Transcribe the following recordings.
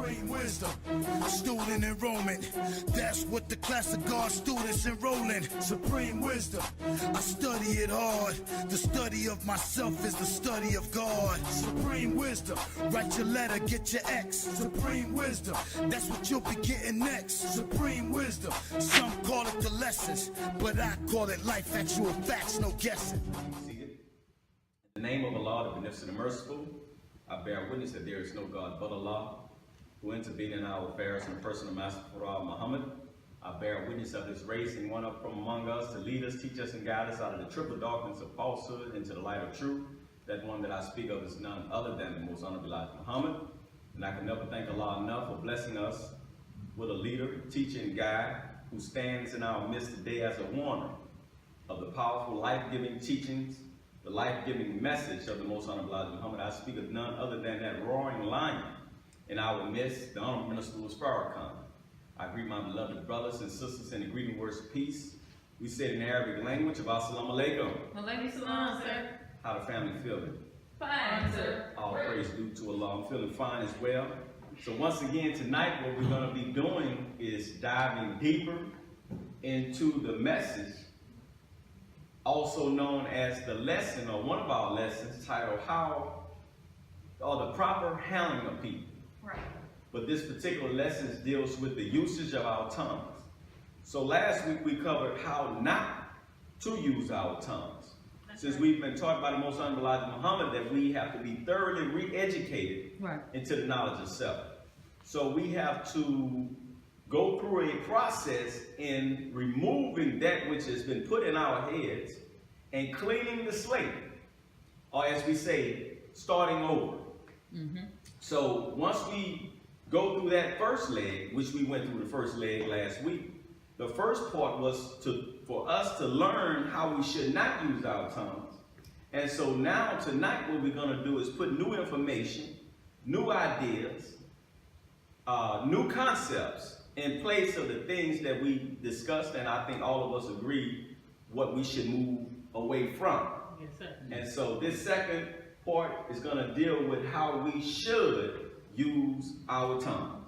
supreme wisdom. Student enrollment, that's what the class of God students enrolling. Supreme wisdom, I study it hard. The study of myself is the study of God. Supreme wisdom, write your letter, get your X. Supreme wisdom, that's what you'll be getting next. Supreme wisdom, some call it the lessons, but I call it life, actual facts, no guessing. In the name of Allah, the Beneficent and Merciful, I bear witness that there is no God but Allah, who intervened in our affairs in the person of Master Farah Muhammad. I bear witness of his raising one up from among us to lead us, teach us, and guide us out of the triple darkness of falsehood into the light of truth. That one that I speak of is none other than the most honorable Elijah Muhammad. And I can never thank Allah enough for blessing us with a leader, teacher, and guide who stands in our midst today as a warner of the powerful, life-giving teachings, the life-giving message of the most honorable Elijah Muhammad. I speak of none other than that roaring lion in our midst, the Honorable Minister Louis Farrakhan. I greet my beloved brothers and sisters in the greeting words of peace. We say it in the Arabic language of Assalamu alaikum. Walaikum salam, sir. How the family feeling? Fine, sir. All praise due to Allah. I'm feeling fine as well. So once again tonight, what we're going to be doing is diving deeper into the message, also known as the lesson, or one of our lessons, titled How, or the Proper Handling of People. Right. But this particular lesson deals with the usage of our tongues. So last week we covered how not to use our tongues. Since we've been taught by the Most Honorable Elijah Muhammad that we have to be thoroughly re-educated into the knowledge of self. So we have to go through a process in removing that which has been put in our heads and cleaning the slate, or as we say, starting over. So once we go through that first leg, which we went through the first leg last week, the first part was for us to learn how we should not use our tongues. And so now tonight what we're going to do is put new information, new ideas, new concepts in place of the things that we discussed, and I think all of us agree what we should move away from. Yes, sir. And so this second part is going to deal with how we should use our tongue.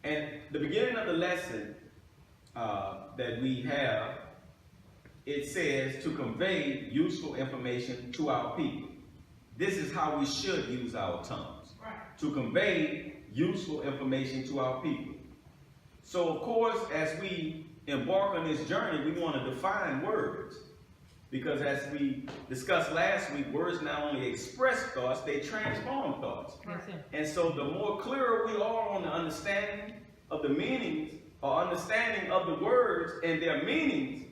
And the beginning of the lesson that we have, it says to convey useful information to our people. This is how we should use our tongues. Right. To convey useful information to our people. So of course, as we embark on this journey, we want to define words. Because as we discussed last week, words not only express thoughts, they transform thoughts. Yes, sir. And so the more clearer we are on the understanding of the meanings, or understanding of the words and their meanings,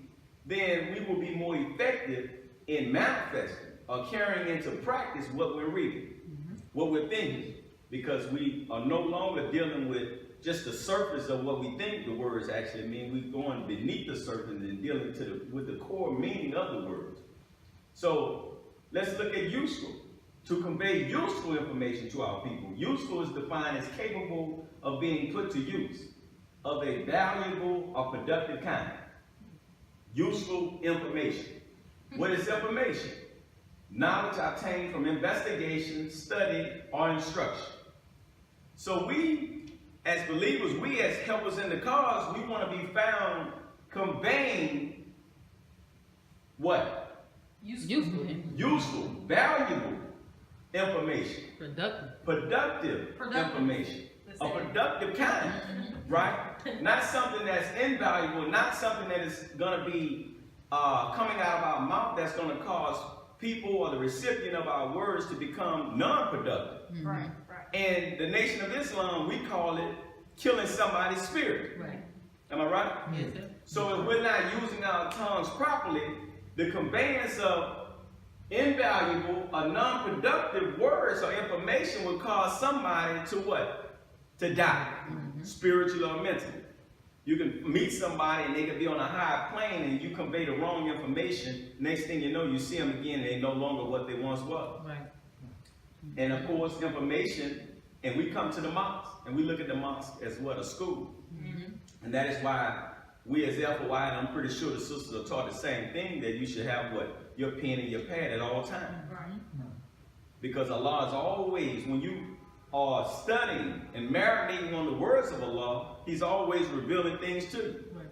then we will be more effective in manifesting or carrying into practice what we're reading, what we're thinking. Because we are no longer dealing with just the surface of what we think the words actually mean. We're going beneath the surface and dealing with the core meaning of the words. So let's look at useful. To convey useful information to our people. Useful is defined as capable of being put to use, of a valuable or productive kind. Useful information. What is information? Knowledge obtained from investigation, study, or instruction. So we, as believers, we as helpers in the cause, we want to be found conveying what? Useful, valuable information. Productive information. A productive kind, right? Not something that's invaluable, not something that is going to be coming out of our mouth that's going to cause people or the recipient of our words to become non-productive. Right. And the Nation of Islam, we call it killing somebody's spirit. Right. Am I right? Yes, sir. So if we're not using our tongues properly, the conveyance of invaluable or non-productive words or information will cause somebody to what? To die, spiritually or mentally. You can meet somebody and they can be on a high plane and you convey the wrong information. Next thing you know, you see them again and they're no longer what they once were. Right. And of course, information, and we come to the mosque and we look at the mosque as what? A school. And that is why we as FOI, and I'm pretty sure the sisters are taught the same thing, that you should have what? Your pen and your pad at all times. Right. Because Allah is always, when you are studying and marinating on the words of Allah, He's always revealing things to you. Right.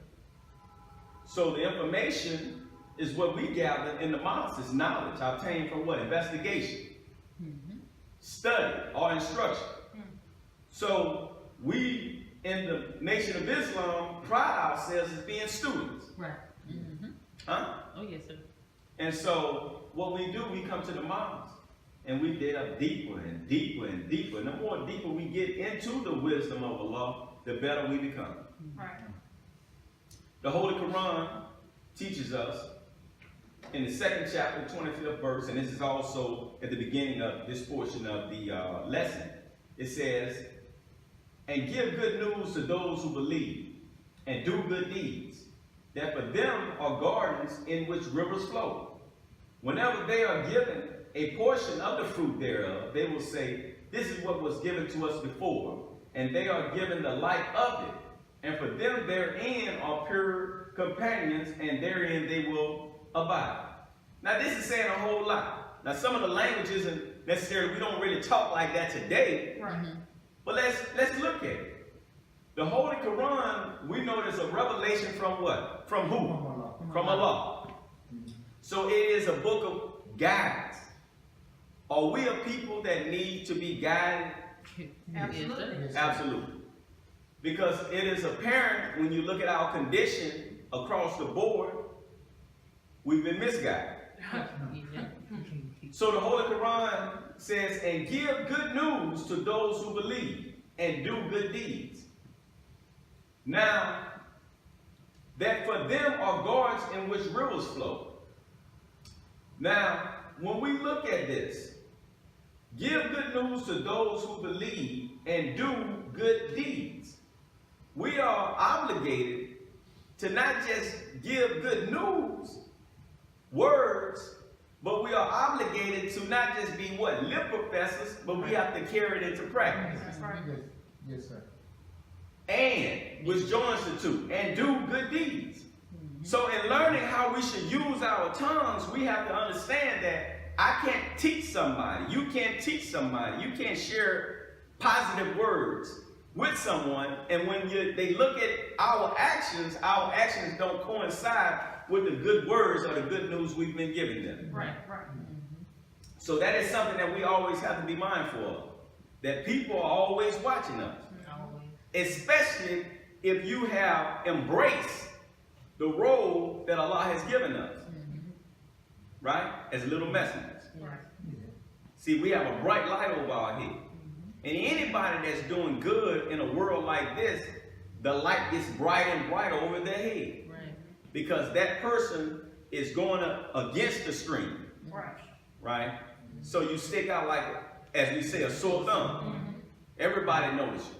So the information is what we gather in the mosque, is knowledge obtained from what? Investigation, study, or instruction. So we in the Nation of Islam pride ourselves as being students. Right. Huh? Oh, yes, sir. And so what we do, we come to the mosque and we delve deeper and deeper and deeper. And the more deeper we get into the wisdom of Allah, the better we become. Right. The Holy Quran teaches us in the 2nd chapter, 25th verse, and this is also at the beginning of this portion of the lesson. It says, "And give good news to those who believe, and do good deeds, that for them are gardens in which rivers flow. Whenever they are given a portion of the fruit thereof, they will say, this is what was given to us before, and they are given the like of it. And for them therein are pure companions, and therein they will abide." Now this is saying a whole lot. Now some of the language isn't necessarily, we don't really talk like that today, Right. but let's look at it. The Holy Quran, we know there's a revelation from what? From who? From Allah. So it is a book of guidance. Are we a people that need to be guided? Absolutely. Yes, sir. Absolutely. Because it is apparent when you look at our condition across the board, we've been misguided. So the Holy Quran says, "And give good news to those who believe, and do good deeds." Now, that for them are gardens in which rivers flow. Now, when we look at this, give good news to those who believe and do good deeds. We are obligated to not just give good news, words, but we are obligated to not just be what? Lip professors, but we have to carry it into practice. That's right. Yes, yes, sir. And, which joins the two, and do good deeds. So in learning how we should use our tongues, we have to understand that I can't teach somebody. You can't teach somebody. You can't share positive words with someone. And when they look at our actions don't coincide with the good words or the good news we've been giving them. Right. Right. So that is something that we always have to be mindful of. That people are always watching us. Always. Especially if you have embraced the role that Allah has given us, right? As little messengers. Right. Yeah. See, we have a bright light over our head. And anybody that's doing good in a world like this, the light gets bright and bright over their head. Right. Because that person is going against the stream, Right. right? So you stick out like, as we say, a sore thumb. Everybody notices you.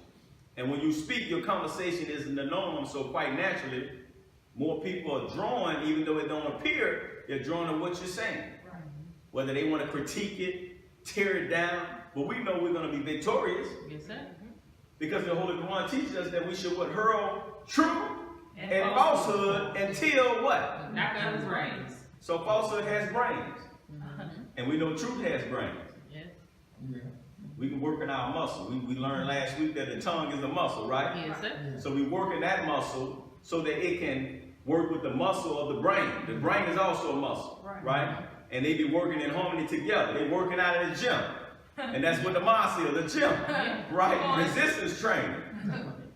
And when you speak, your conversation isn't the norm, so quite naturally, more people are drawn, even though it don't appear, they're drawn to what you're saying. Right. Whether they want to critique it, tear it down, but we know we're going to be victorious Yes, sir. because the Holy Quran teaches us that we should what? Hurl truth And and falsehood until what? Knock out his brains. So falsehood has brains, and we know truth has brains. Yes. Yeah. We can work in our muscle. We learned last week that the tongue is a muscle, right? Yes, sir. Yeah. So we work in that muscle so that it can work with the muscle of the brain. The brain is also a muscle, right? And they be working in harmony together. They working out in the gym. And that's what the mosque is, the gym, right? Resistance training.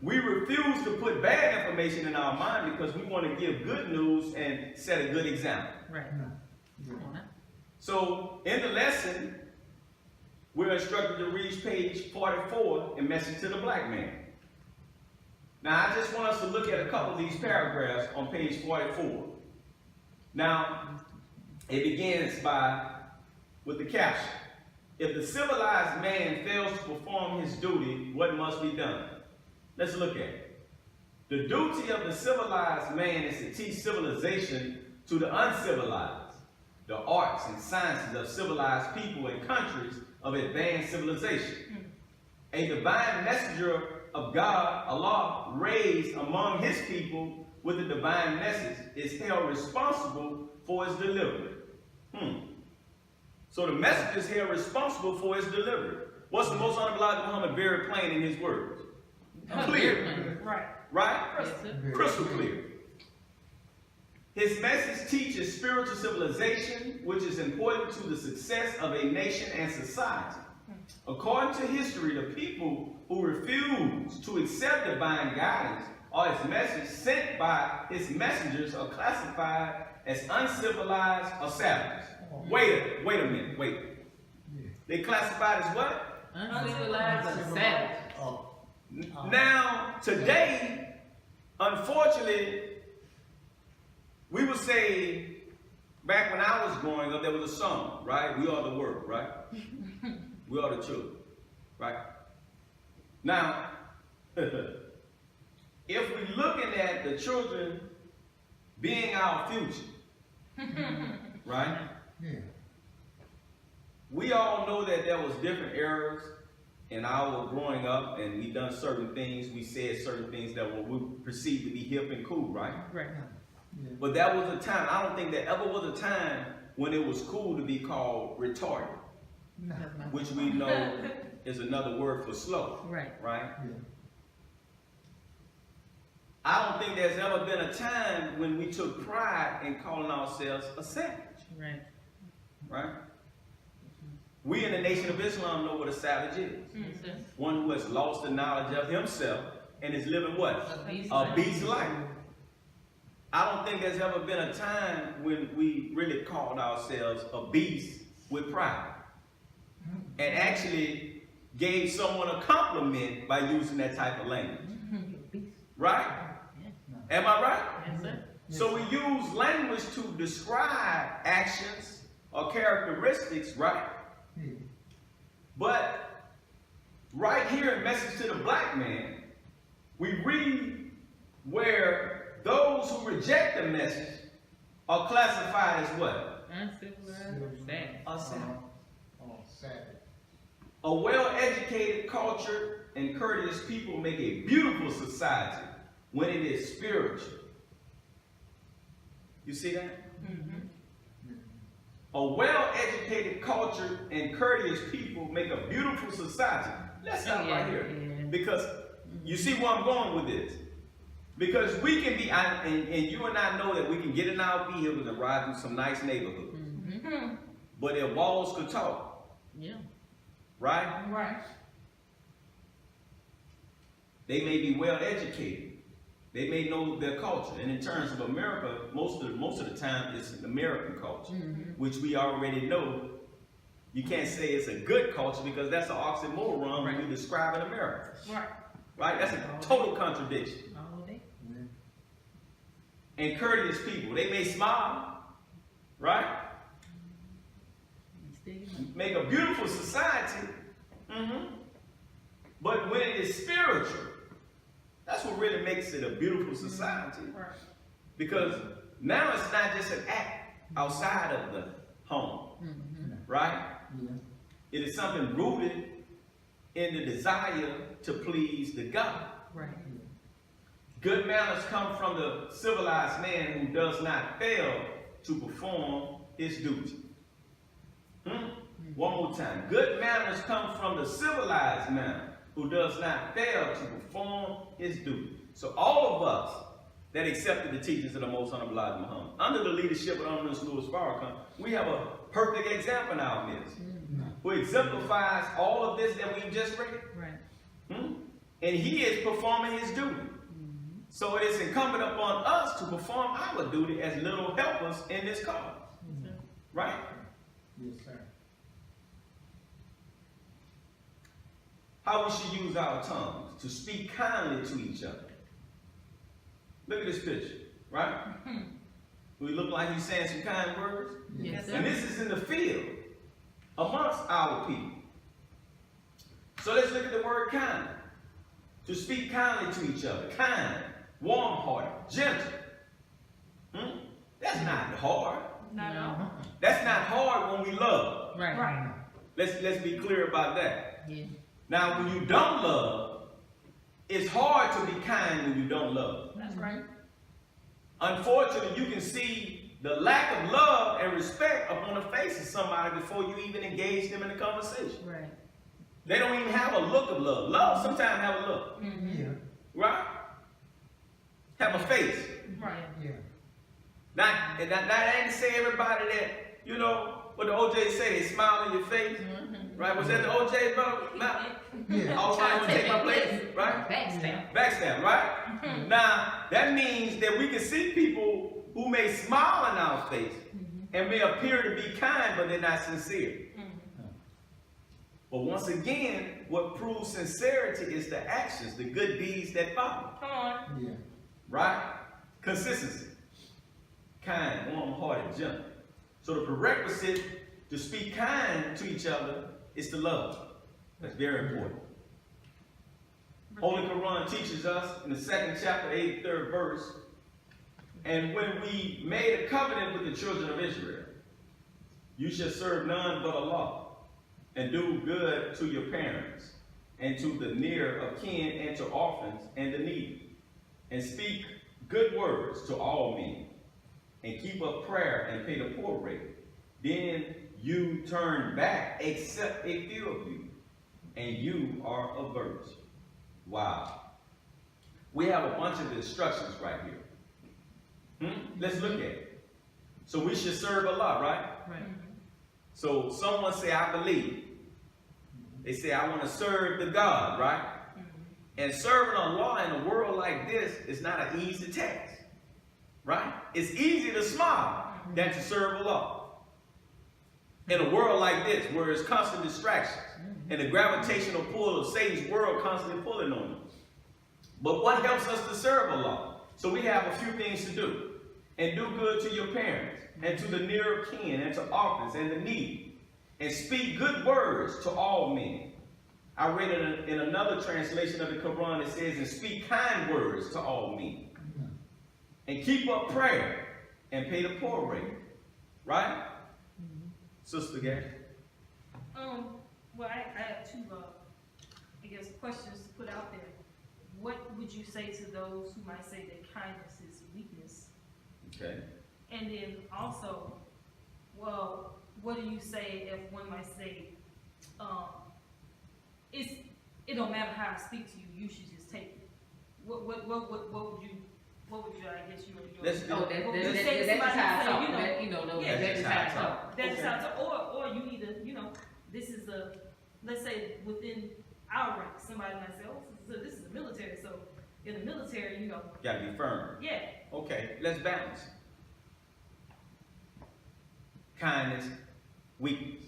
We refuse to put bad information in our mind because we want to give good news and set a good example. Right. Yeah. So in the lesson, we're instructed to read page 44 in Message to the Black Man. Now, I just want us to look at a couple of these paragraphs on page 44. Now, it begins with the caption. If the civilized man fails to perform his duty, what must be done? Let's look at it. The duty of the civilized man is to teach civilization to the uncivilized, the arts and sciences of civilized people and countries of advanced civilization. A divine messenger of God, Allah, raised among his people with the divine message, is held responsible for its delivery. So the message is held responsible for its delivery. What's the most honorable Elijah Muhammad very plain in his words? Clear. Right. Right? Yes, sir. Crystal clear. His message teaches spiritual civilization, which is important to the success of a nation and society. According to history, the people who refuse to accept divine guidance or his message sent by his messengers are classified as uncivilized or savages. Wait a minute. They classified as what? Uncivilized or savage. Now, today, unfortunately, we would say, back when I was growing up, there was a song, right? We are the world, right? We are the children, right? Now, if we're looking at the children being our future, right? Yeah. We all know that there was different eras in our growing up, and we done certain things, we said certain things that we perceived to be hip and cool, right? Right. Yeah. But that was a time, I don't think there ever was a time when it was cool to be called retarded, No. which we know is another word for slow, Right. right? Yeah. I don't think there's ever been a time when we took pride in calling ourselves a savage, Right. right? We in the Nation of Islam know what a savage is. Yes, sir. One who has lost the knowledge of himself and is living what? A beast life. I don't think there's ever been a time when we really called ourselves a beast with pride and actually gave someone a compliment by using that type of language. Right? Am I right? Yes, sir. So we use language to describe actions or characteristics, right? Yeah. But right here in Message to the Black Man, we read where those who reject the message are classified as what? Uncivilized or savage. A savage. Savage. A well-educated, cultured, and courteous people make a beautiful society when it is spiritual. You see that? A well-educated, cultured, and courteous people make a beautiful society. Let's stop right here. Yeah. Because you see where I'm going with this. Because we can be, and you and I know that we can get in our vehicles and ride through some nice neighborhoods. But their walls could talk, Yeah. right? Right. They may be well-educated. They may know their culture. And in terms of America, most of the time it's an American culture, which we already know. You can't say it's a good culture because that's an oxymoron when we describe in America. Right. Right? That's a total contradiction. All day. And courteous people, they may smile, right? Make a beautiful society. But when it is spiritual, that's what really makes it a beautiful society. Right. Because now it's not just an act outside of the home, right? Yeah. It is something rooted in the desire to please the God. Right. Good manners come from the civilized man who does not fail to perform his duty. One more time. Good manners come from the civilized man who does not fail to perform his duty. So all of us that accepted the teachings of the Most Honorable Elijah Muhammad, under the leadership of Honorable Louis Farrakhan, we have a perfect example in our midst, who exemplifies all of this that we've just read. Right. And he is performing his duty. So it is incumbent upon us to perform our duty as little helpers in this cause. Right? Yes, sir. How we should use our tongues to speak kindly to each other. Look at this picture, right? We look like he's saying some kind words. Yes, And sir. this is in the field amongst our people. So let's look at the word kind. To speak kindly to each other. Kind, warm-hearted, gentle. That's not hard. Not at all. That's not hard when we love. Right. Right. Let's be clear about that. Yeah. Now, when you don't love, it's hard to be kind when you don't love. That's right. Unfortunately, you can see the lack of love and respect upon the face of somebody before you even engage them in a conversation. Right. They don't even have a look of love. Love sometimes have a look. Yeah. Right? Have a face. Right. Yeah. Not ain't to say everybody that, you know, what the OJ say, they smile in your face. Right? Was that the OJ, bro? Nah. Yeah. All right, take my place. Right? Backstab. Backstab, right? Now, that means that we can see people who may smile in our face and may appear to be kind, but they're not sincere. But once again, what proves sincerity is the actions, the good deeds that follow. Come on. Yeah. Right? Consistency. Kind, warm-hearted, gentle. So the prerequisite to speak kind to each other is to love. That's very important. Holy Quran teaches us in the 2nd chapter, 83rd verse, and when we made a covenant with the children of Israel, you shall serve none but Allah, and do good to your parents, and to the near of kin, and to orphans, and the needy, and speak good words to all men, and keep up prayer and pay the poor rate. Then you turn back, except a few of you, and you are averse. Wow. We have a bunch of instructions right here. Let's look at it. So we should serve Allah, right? Right. So someone say, I believe. They say, I want to serve the God, right? And serving Allah in a world like this is not an easy task, right? It's easy to smile than to serve Allah. In a world like this, where there's constant distractions, and the gravitational pull of Satan's world constantly pulling on them. But what helps us to serve Allah? So we have a few things to do. And do good to your parents, and to the near of kin, and to orphans, and the needy. And speak good words to all men. I read in another translation of the Quran, it says, and speak kind words to all men. And keep up prayer, and pay the poor rate. Right? Sister Gay? Well, I have two, I guess, questions to put out there. What would you say to those who might say that kindness is weakness? Okay. And then also, well, what do you say if one might say, it don't matter how I speak to you, you should just take it. What would you, I guess, Let's do Oh, it. that's just how I talk. That's just how I talk. That's how, or you either, this is let's say within our rank, somebody might say, oh, so this is the military, so in the military, Gotta be firm. yeah. Okay, let's balance. Kindness, weakness.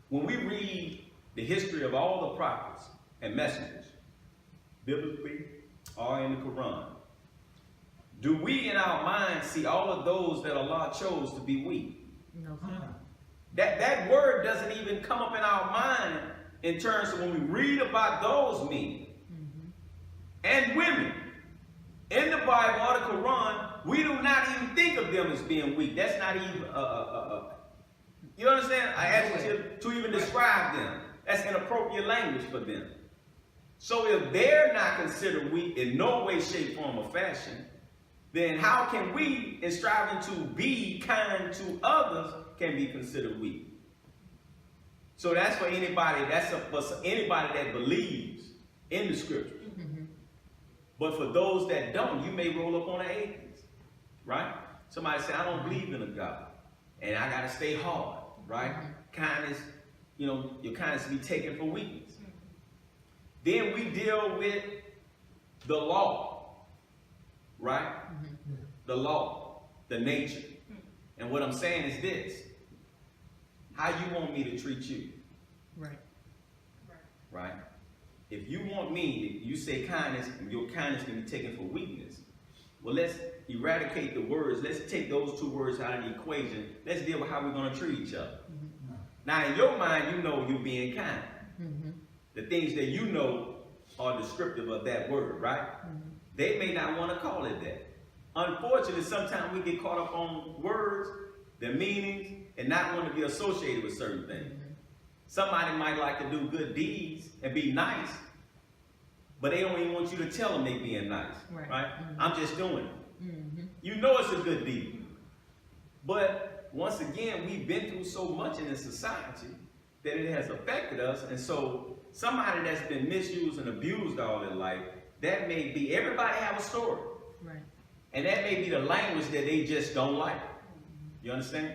When we read the history of all the prophets and messengers, biblically or in the Quran, do we in our minds see all of those that Allah chose to be weak? No. That word doesn't even come up in our mind in terms of when we read about those men and women in the Bible or the Quran. We do not even think of them as being weak. That's not even you understand? I adjective to even describe them. That's inappropriate language for them. So if they're not considered weak in no way, shape, form, or fashion, then how can we, in striving to be kind to others, can be considered weak? So that's for anybody, for anybody that believes in the scriptures. But for those that don't, you may roll up on an atheist, right? Somebody say, I don't believe in a God, and I got to stay hard, right? Kindness, your kindness be taken for weakness. Then we deal with the law, right? The law, the nature. And what I'm saying is this: how you want me to treat you, Right. right? If you want me, you say kindness, and your kindness can be taken for weakness. Well, let's eradicate the words. Let's take those two words out of the equation. Let's deal with how we're going to treat each other. Now, in your mind, you know you're being kind. The things that you know are descriptive of that word, right? They may not want to call it that. Unfortunately, sometimes we get caught up on words, their meanings, and not want to be associated with certain things. Somebody might like to do good deeds and be nice, but they don't even want you to tell them they being nice, right? I'm just doing it. You know it's a good deed. But once again, we've been through so much in this society that it has affected us. And so somebody that's been misused and abused all their life, that may be, everybody have a story. Right. And that may be the language that they just don't like. You understand?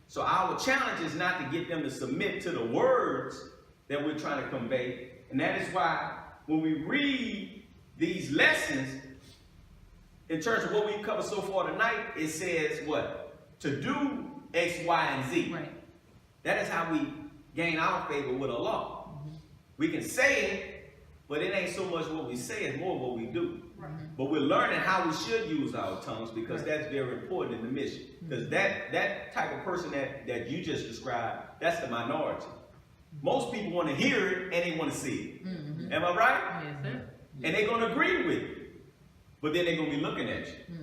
So our challenge is not to get them to submit to the words that we're trying to convey. And that is why when we read these lessons, in terms of what we covered so far tonight, it says what? To do X, Y, and Z. Right. That is how we gain our favor with Allah. We can say it, but it ain't so much what we say, it's more what we do. Right. But we're learning how we should use our tongues, because that's very important in the mission. Because that type of person that you just described, that's the minority. Most people want to hear it and they want to see it. Am I right? Yes, sir. And they're going to agree with you. But then they're going to be looking at you.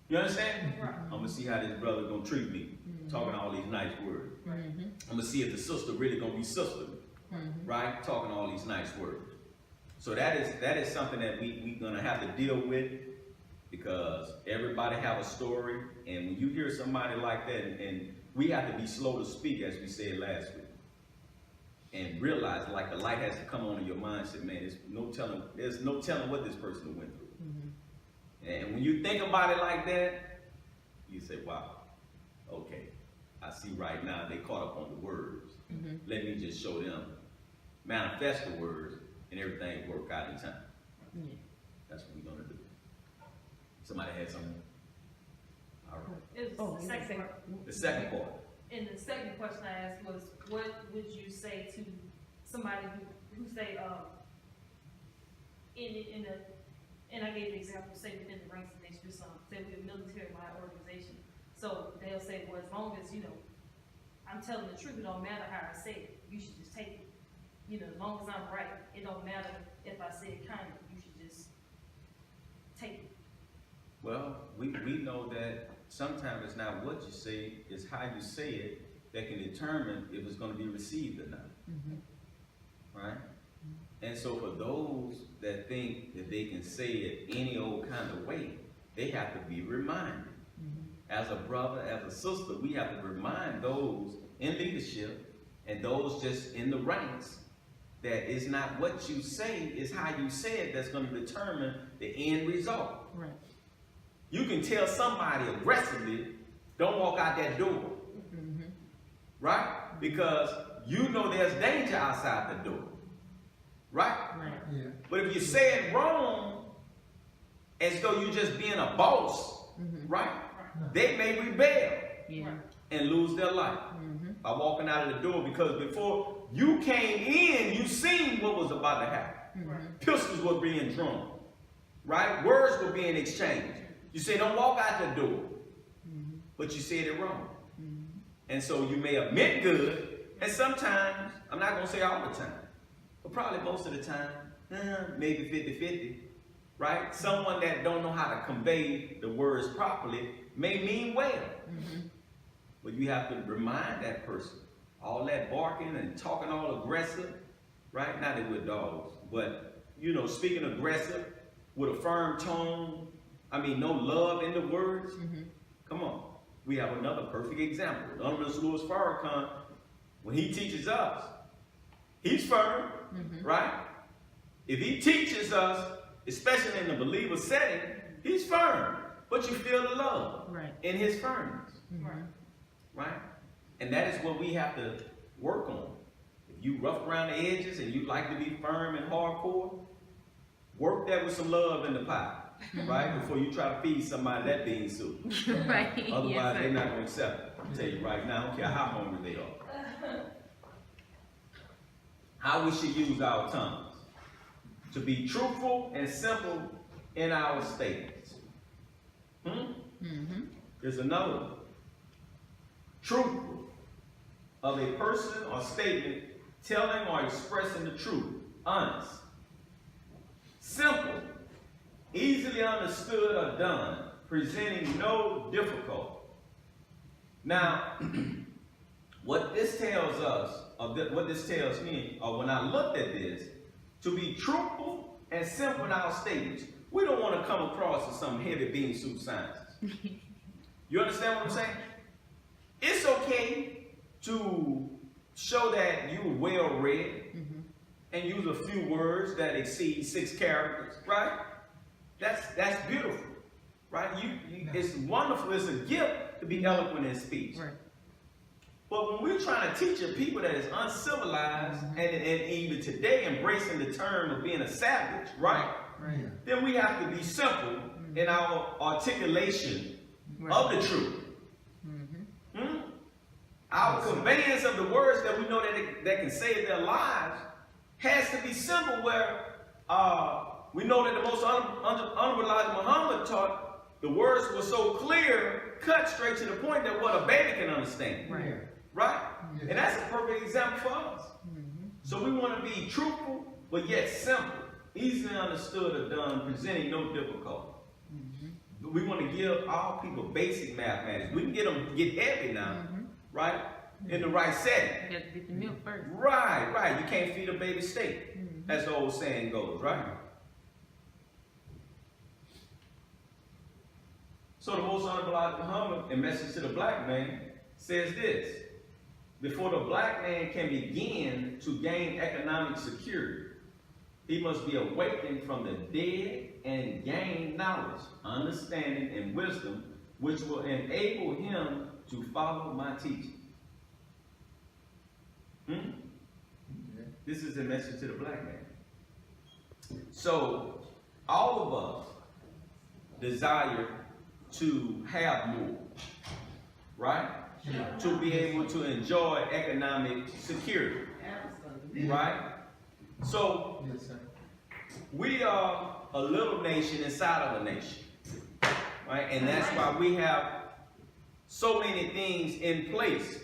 You understand? Right. I'm going to see how this brother going to treat me, talking all these nice words. I'm going to see if the sister really going to be sisterly, right? Talking all these nice words. So that is something that we're going to have to deal with, because everybody have a story. And when you hear somebody like that, and we have to be slow to speak, as we said last week, and realize, like, the light has to come on in your mind. Say, man, there's no telling what this person went through. And when you think about it like that, you say, wow, okay, I see right now they caught up on the words. Let me just show them, manifest the words, and everything work out in time. That's what we're going to do. Somebody had something? All right. It was the second part. The second part. And the second question I asked was, what would you say to somebody who say, and I gave the example, say within the ranks of the next say we're a military-minded organization. So they'll say, well, as long as, I'm telling the truth, it don't matter how I say it, you should just take it. As long as I'm right, it don't matter if I say it kindly, you should just take it. Well, we know that sometimes it's not what you say, it's how you say it that can determine if it's going to be received or not. Right? And so for those that think that they can say it any old kind of way, they have to be reminded. As a brother, as a sister, we have to remind those in leadership and those just in the ranks that it's not what you say, it's how you say it that's going to determine the end result. Right. You can tell somebody aggressively, don't walk out that door. Right? Because you know there's danger outside the door. Right? Right. Yeah. But if you say it wrong, as though you're just being a boss, right? They may rebel and lose their life by walking out of the door, because before you came in, you seen what was about to happen. Pistols were being drawn, right? Words were being exchanged. You say, don't walk out the door, but you said it wrong. And so you may have meant good, and sometimes, I'm not going to say all the time, but probably most of the time, maybe 50-50, right? Someone that don't know how to convey the words properly may mean well. But you have to remind that person, all that barking and talking all aggressive, right? Not that we're dogs, but, speaking aggressive with a firm tone, no love in the words. Come on. We have another perfect example. Honorable Louis Farrakhan, when he teaches us, he's firm, right? If he teaches us, especially in the believer setting, he's firm. But you feel the love in his firmness. Right? And that is what we have to work on. If you rough around the edges and you like to be firm and hardcore, work that with some love in the pot. Right? Before you try to feed somebody that bean soup. Right. Otherwise, they're not going to accept it. I'll tell you right now, I don't care how hungry they are. How we should use our tongues. To be truthful and simple in our statements. There's another one. Truthful of a person or statement telling or expressing the truth. Honest. Simple. Easily understood or done, presenting no difficulty. Now, what this tells us, or what this tells me, or when I looked at this, to be truthful and simple in our statements. We don't want to come across as some heavy bean soup scientists. You understand what I'm saying? It's okay to show that you're well read and use a few words that exceed 6 characters, right? That's beautiful, right? It's wonderful. It's a gift to be eloquent in speech. Right. But when we're trying to teach a people that is uncivilized and even today embracing the term of being a savage, right? Right. Then we have to be simple in our articulation of the truth. Our conveyance of the words that we know that can save their lives has to be simple, where we know that the most honorable Elijah Muhammad taught the words were so clear, cut straight to the point that what a baby can understand. Right. Right? And that's a perfect example for us. So we want to be truthful, but yet simple, easily understood or done, presenting no difficulty. We want to give all people basic mathematics. We can get them get heavy now, right? In the right setting. You got to get the milk first. Right. You can't feed a baby steak, as the old saying goes, right? So the most honorable Elijah Muhammad, in Message to the Black Man, says this: before the black man can begin to gain economic security, he must be awakened from the dead and gain knowledge, understanding, and wisdom, which will enable him to follow my teaching. This is a message to the black man. So, all of us desire to have more, right? To be able to enjoy economic security, right? So, Yes, sir. we are a little nation inside of a nation, right? And that's why we have so many things in place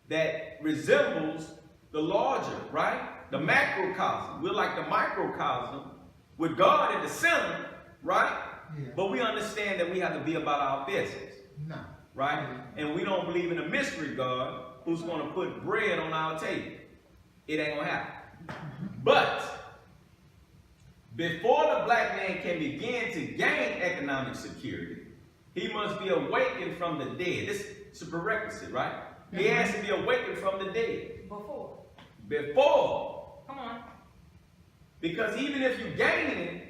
that resembles the larger, right? The macrocosm. We're like the microcosm with God at the center, right? Yeah. But we understand that we have to be about our business, No. right? And we don't believe in a mystery God who's going to put bread on our table. It ain't going to happen. But before the black man can begin to gain economic security, he must be awakened from the dead. This is a prerequisite, right? He has to be awakened from the dead. Before. Come on. Because even if you gain it,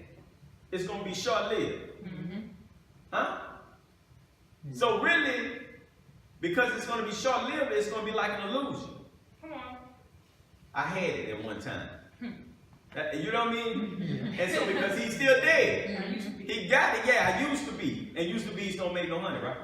it's going to be short-lived. Huh? So really, because it's going to be short-lived, it's going to be like an illusion. Come on. I had it at one time. You know what I mean? And so because he's still dead, he got it. Yeah, I used to be. And used to be's don't make no money, right?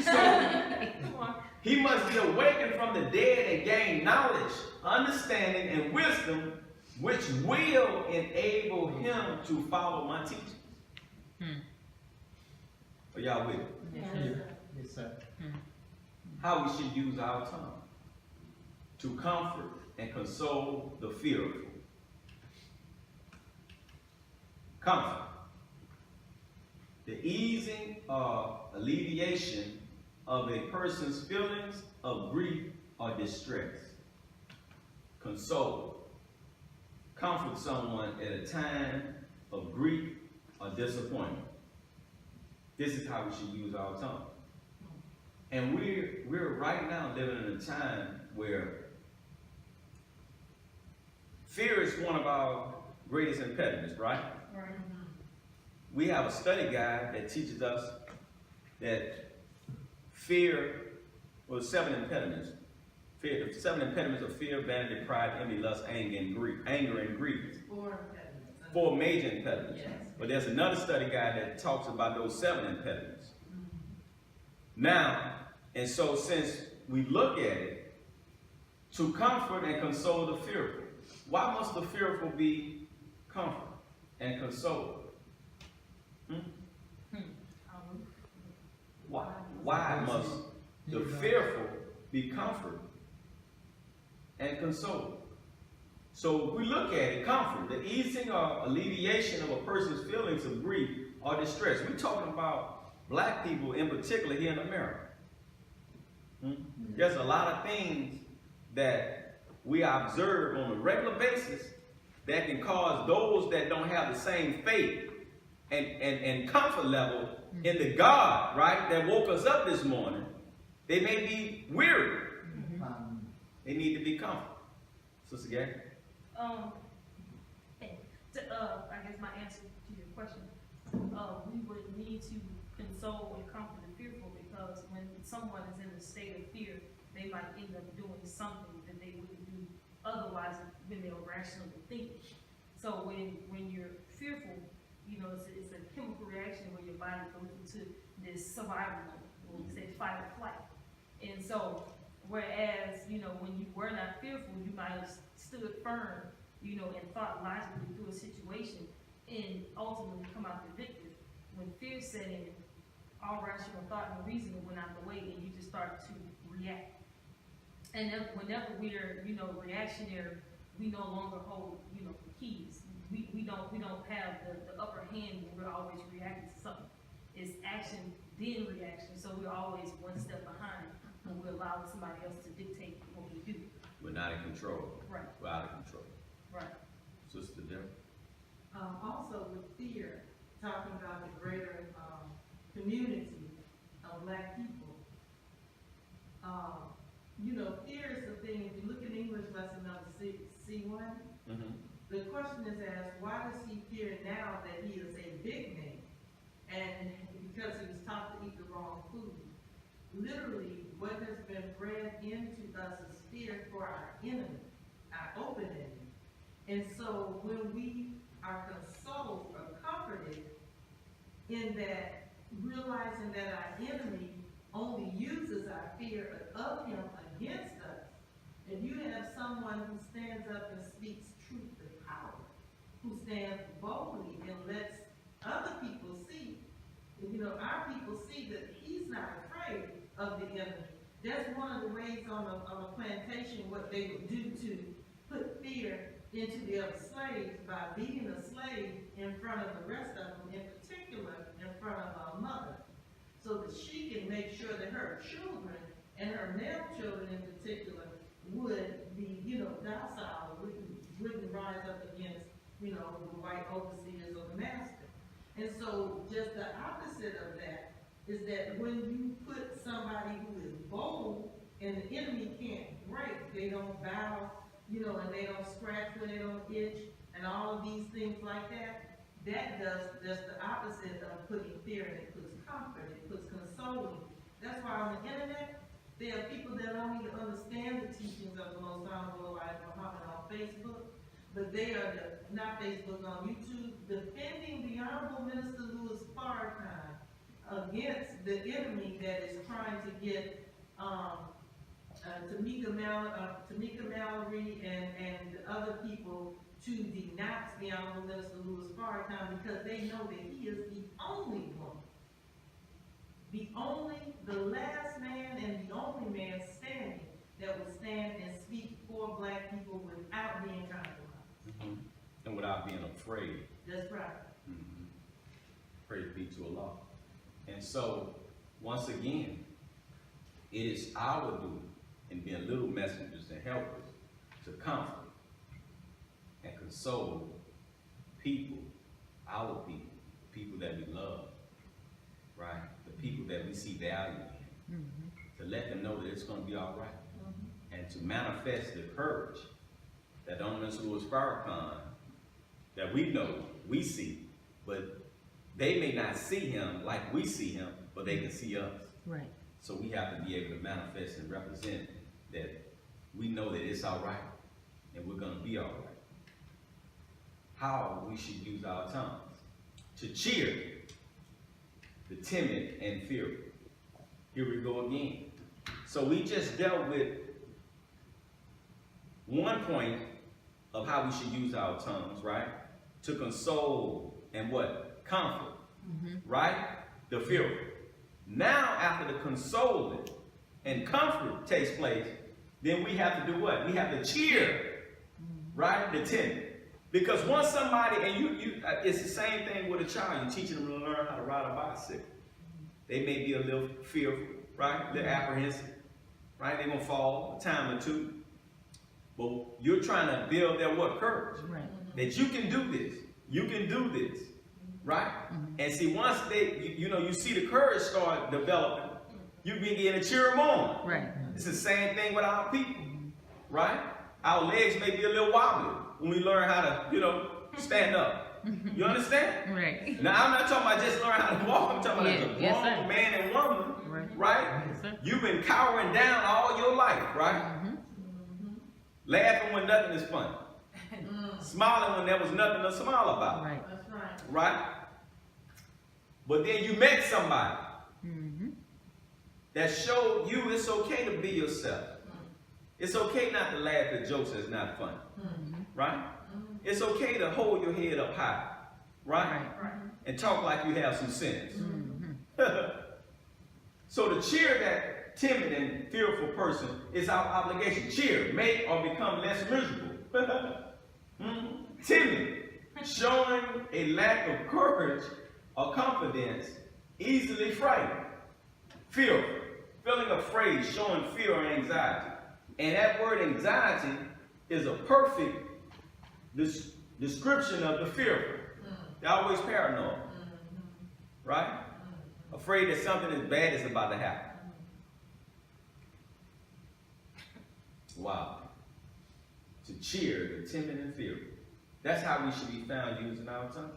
So he must be awakened from the dead and gain knowledge, understanding, and wisdom, which will enable him to follow my teachings. Are y'all with it? Yes, sir. How we should use our tongue to comfort and console the fearful. Comfort. The easing or alleviation of a person's feelings of grief or distress. Console. Comfort someone at a time of grief or disappointment. This is how we should use our tongue. And we're right now living in a time where fear is one of our greatest impediments, right? We have a study guide that teaches us that fear was 7 impediments. Fear, the 7 impediments of fear, vanity, pride, envy, lust, anger, and grief. 4 major impediments. Yes. But there's another study guide that talks about those 7 impediments. Now, and so since we look at it, to comfort and console the fearful. Why must the fearful be comforted and consoled? Why must the fearful be comforted and consoled? So if we look at it, comfort, the easing or alleviation of a person's feelings of grief or distress. We're talking about black people in particular here in America. There's a lot of things that we observe on a regular basis that can cause those that don't have the same faith and comfort level in the God, right, that woke us up this morning. They may be weary. They need to be comforted. Sister Gay? I guess my answer to your question, we would need to console and comfort the fearful, because when someone is in a state of fear, they might end up doing something that they wouldn't do otherwise when they were rationally thinking. So when you're fearful, you know, it's a chemical reaction where your body goes into this survival mode, when we say fight or flight. And so, whereas, you know, when you were not fearful, you might have stood firm, you know, and thought logically through a situation and ultimately come out the victor. When fear set in, all rational thought and reasoning went out the way, and you just start to react. And then whenever we're, you know, reactionary, we no longer hold, you know, the keys. We don't have the upper hand when we're always reacting to something. It's action, then reaction. So we're always one step behind when we're allowing somebody else to dictate what we do. We're not in control. Right. We're out of control. Right. Sister Deborah? Also with fear, talking about the greater community of Black people, you know, fear is the thing. If you look at English lesson number C1, the question is asked, why does he fear now that he is a big man? And because he was taught to eat the wrong food. Literally, what has been bred into us is fear for our enemy, our open enemy. And so when we are consoled or comforted in that, realizing that our enemy only uses our fear of him against us, if you have someone who stands up and speaks truth to power, who stands boldly and lets other people see, you know, our people see that he's not afraid of the enemy. That's one of the ways on a plantation, what they would do to put fear into the other slaves, by beating a slave in front of the rest of them, in particular in front of a mother, so that she can make sure that her children, and her male children in particular, would be, you know, docile, wouldn't rise up against, you know, the white overseers or the master. And so just the opposite of that is that when you put somebody who is bold and the enemy can't break, they don't bow, you know, and they don't scratch when they don't itch, and all of these things like that, that does just the opposite of putting fear, and it puts comfort, it puts consoling. That's why on the internet, there are people that don't even understand the teachings of the Most Honorable Elijah Muhammad on Facebook, but they are, not Facebook, on YouTube, defending the Honorable Minister Louis Farrakhan against the enemy that is trying to get Tamika Mallory and the other people to denounce the Honorable Minister Louis Farrakhan, because they know that he is the only one, the last man and the only man standing that will stand and speak for Black people without being compromised. And without being afraid. That's right. Praise be to Allah. And so, once again, it is our duty in being little messengers and helpers to comfort and console people, our people, the people that we love, right? The people that we see value in, to let them know that it's going to be all right, and to manifest the courage that Mr. Louis Farrakhan, that we know, we see, but they may not see him like we see him, but they can see us. Right. So we have to be able to manifest and represent that we know that it's all right, and we're going to be all right. How we should use our tongues to cheer the timid and fearful. Here we go again. So we just dealt with one point of how we should use our tongues, right? To console and what? Comfort, right? The fearful. Now, after the consoling and comfort takes place, then we have to do what? We have to cheer, right? The timid. Because once somebody, and it's the same thing with a child. You're teaching them to learn how to ride a bicycle. They may be a little fearful, right? They're apprehensive, right? They're going to fall a time or two. But you're trying to build their what? Courage. Right. That you can do this. You can do this. right? And see, once you see the courage start developing, you begin to cheer them on. Right. It's the same thing with our people, right? Our legs may be a little wobbly when we learn how to, stand up. You understand? Right. Now, I'm not talking about just learn how to walk. I'm talking about as a Yes, grown sir. man and woman, right? Yes, sir. You've been cowering down all your life, right? Laughing when nothing is funny. Smiling when there was nothing to smile about. Right. That's right. Right? But then you met somebody that showed you it's okay to be yourself. It's okay not to laugh at jokes that's not funny. Right? It's okay to hold your head up high. Right? Right. And talk like you have some sense. So to cheer that timid and fearful person is our obligation. Cheer, make or become less miserable. Timid, showing a lack of courage or confidence, easily frightened. Fearful, feeling afraid, showing fear or anxiety. And that word anxiety is a perfect description of the fearful. They're always paranoid. Right? Afraid that something as bad is about to happen. Wow. To cheer the timid and fearful. That's how we should be found using our tongue.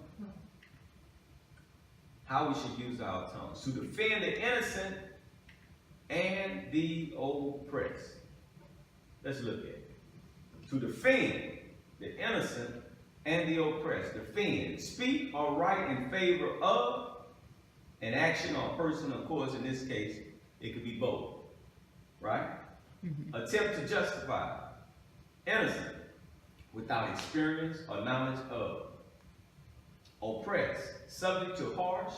How we should use our tongues. To defend the innocent and the oppressed. Let's look at it. To defend the innocent and the oppressed. Defend. Speak or write in favor of an action or person. Of course, in this case, it could be both. Right? Attempt to justify. Innocent. Without experience or knowledge of. Oppressed. Subject to harsh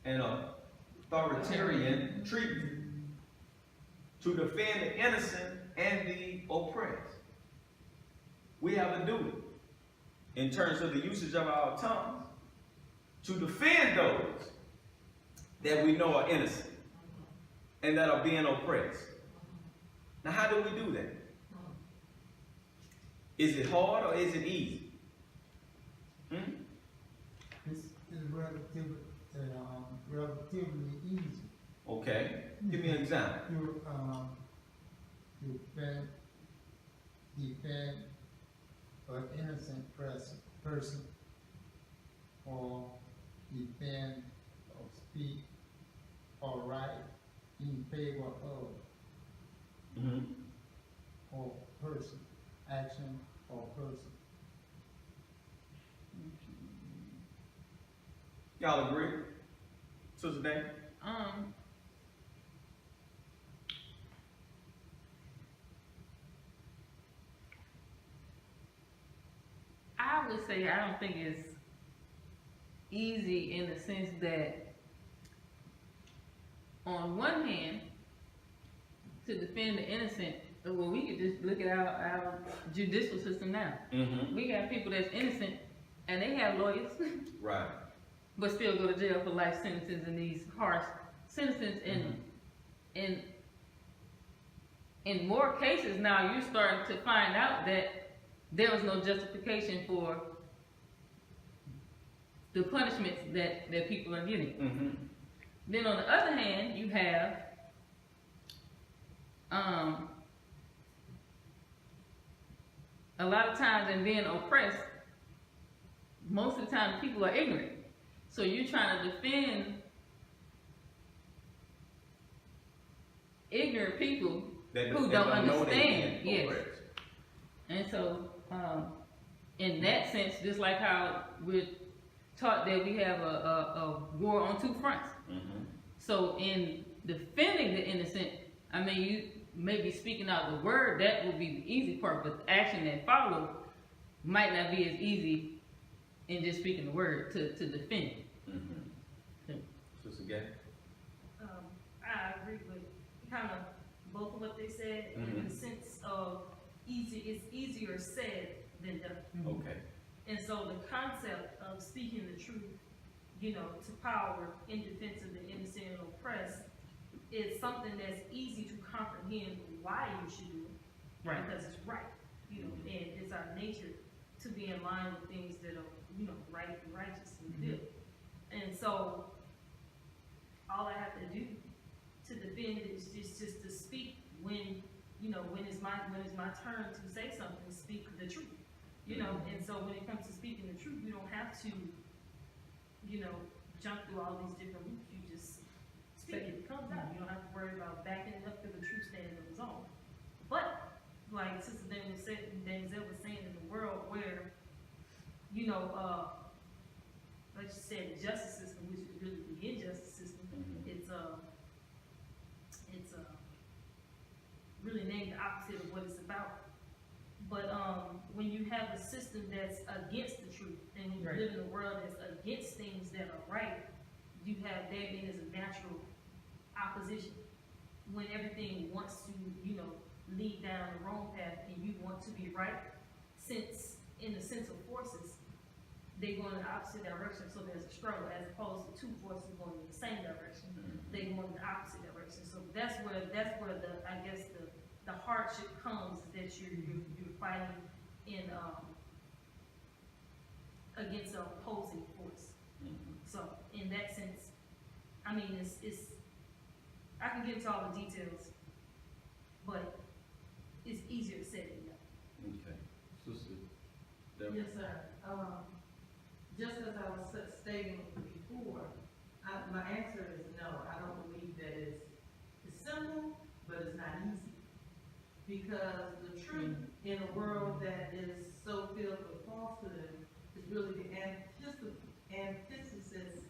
and authoritarian treatment. To defend the innocent and the oppressed. We have a duty in terms of the usage of our tongues to defend those that we know are innocent and that are being oppressed. Now, how do we do that? Is it hard or is it easy? It's relatively easy. Okay. Give me an example. You defend an innocent person, or defend or speak or write in favor of or person, action or person. Y'all agree? Sister Dan? I would say I don't think it's easy in the sense that on one hand, to defend the innocent, well, we could just look at our judicial system now. We got people that's innocent and they have lawyers. Right. But still go to jail for life sentences and these harsh sentences. And in more cases now, you're starting to find out that there was no justification for the punishments that people are getting. Then on the other hand, you have a lot of times in being oppressed, most of the time people are ignorant. So you're trying to defend ignorant people who don't understand. Yes. And so, in that sense, just like how we're taught that we have a war on two fronts. So in defending the innocent, I mean, you may be speaking out the word, that would be the easy part, but the action that follows might not be as easy in just speaking the word to defend. Sister Gay? I agree with kind of both of what they said, in the sense of it's easier said than done. Okay. And so the concept of speaking the truth, to power in defense of the innocent and oppressed is something that's easy to comprehend why you should do it. Right. Because it's right. And it's our nature to be in line with things that are, right and righteous and good. And so, all I have to do to defend it is just to speak when, you know, when it's my turn to say something, speak the truth. You know, and so when it comes to speaking the truth, you don't have to, you know, jump through all these different loops. You just speak it, it comes out. You don't have to worry about backing it up to the truth stand on its own. But, like Sister Denzel was saying, in the world where, you know, like you said, the justice system, which is really the injustice system, it's really named the opposite of what it's about. But when you have a system that's against the truth, and when you live in a world that's against things that are right, you have that being as a natural opposition. When everything wants to, you know, lead down the wrong path, and you want to be right, since in the sense of forces, they go in the opposite direction, so there's a struggle, as opposed to two forces going in the same direction. They go in the opposite direction. So that's where the, I guess, the hardship comes, is that you're fighting in against an opposing force. So in that sense, I mean, it's I can get into all the details, but it's easier said than done. Okay. Sister Deborah? Yes, sir. Just as I was stating before, my answer is no. I don't believe that it's simple, but it's not easy. Because the truth in a world that is so filled with falsehood is really the antithesis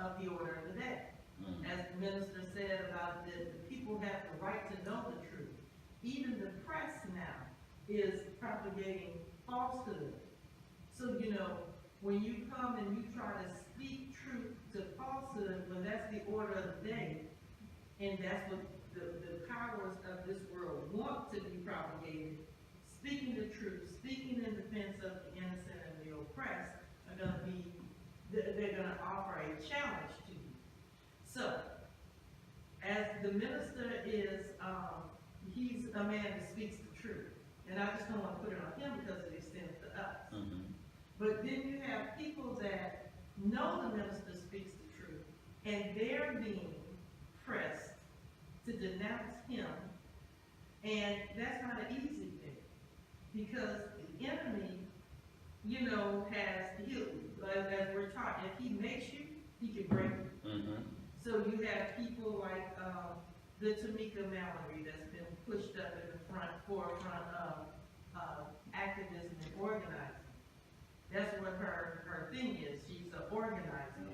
of the order of the day. As the minister said about the people have the right to know the truth. Even the press now is propagating falsehood. So, you know, when you come and you try to speak truth to falsehood, when that's the order of the day, and that's what the powers of this world want to be propagated, speaking the truth, speaking in defense of the innocent and the oppressed, are going to be, they're going to offer a challenge to you. So, as the minister is, he's a man that speaks the truth. And I just don't want to put it on him because it extends to us. But then you have people that know the minister speaks the truth, and they're being pressed to denounce him. And that's not an easy thing, because the enemy, you know, as we're taught, if he makes you, he can break you. So you have people like the Tamika Mallory that's been pushed up in the forefront of activism and organizing. That's what her thing is. She's an organizer.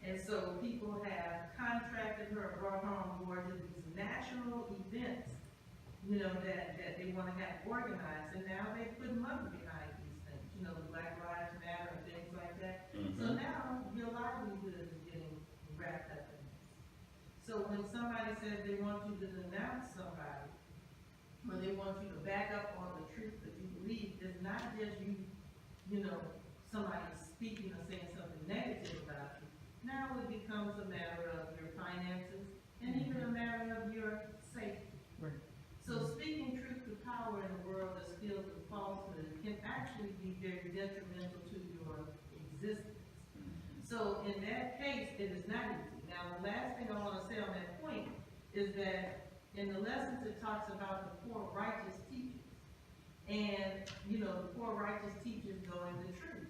And so people have contracted her, brought her on board to these national events, you know, that they want to have organized. And now they put money behind these things, you know, the Black Lives Matter and things like that. So now your livelihood is getting wrapped up in this. So when somebody says they want you to denounce somebody, or they want you to back up on the truth that you believe, it's not just you know, somebody speaking or saying something negative about you. Now it becomes a matter of your finances and even a matter of your safety. So speaking truth to power in a world that's filled with falsehood can actually be very detrimental to your existence. So in that case, it is not easy. Now the last thing I want to say on that point is that in the lessons it talks about the poor righteous teachers. And, you know, the poor righteous teachers go in the truth.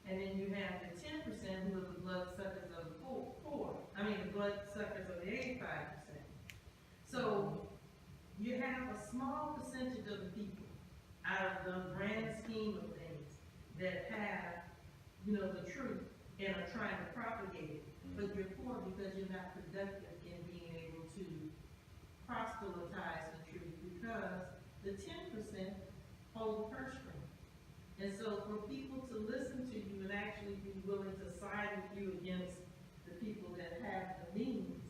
And then you have the 10% who are the bloodsuckers of the poor. The bloodsuckers of the 85%. So you have a small percentage of the people out of the grand scheme of things that have, you know, the truth and are trying to propagate it. But you're poor because you're not productive in being able to proselytize the truth, because the 10% hold the purse string. And so for people to listen to you and actually be willing to side with you against the people that have the means,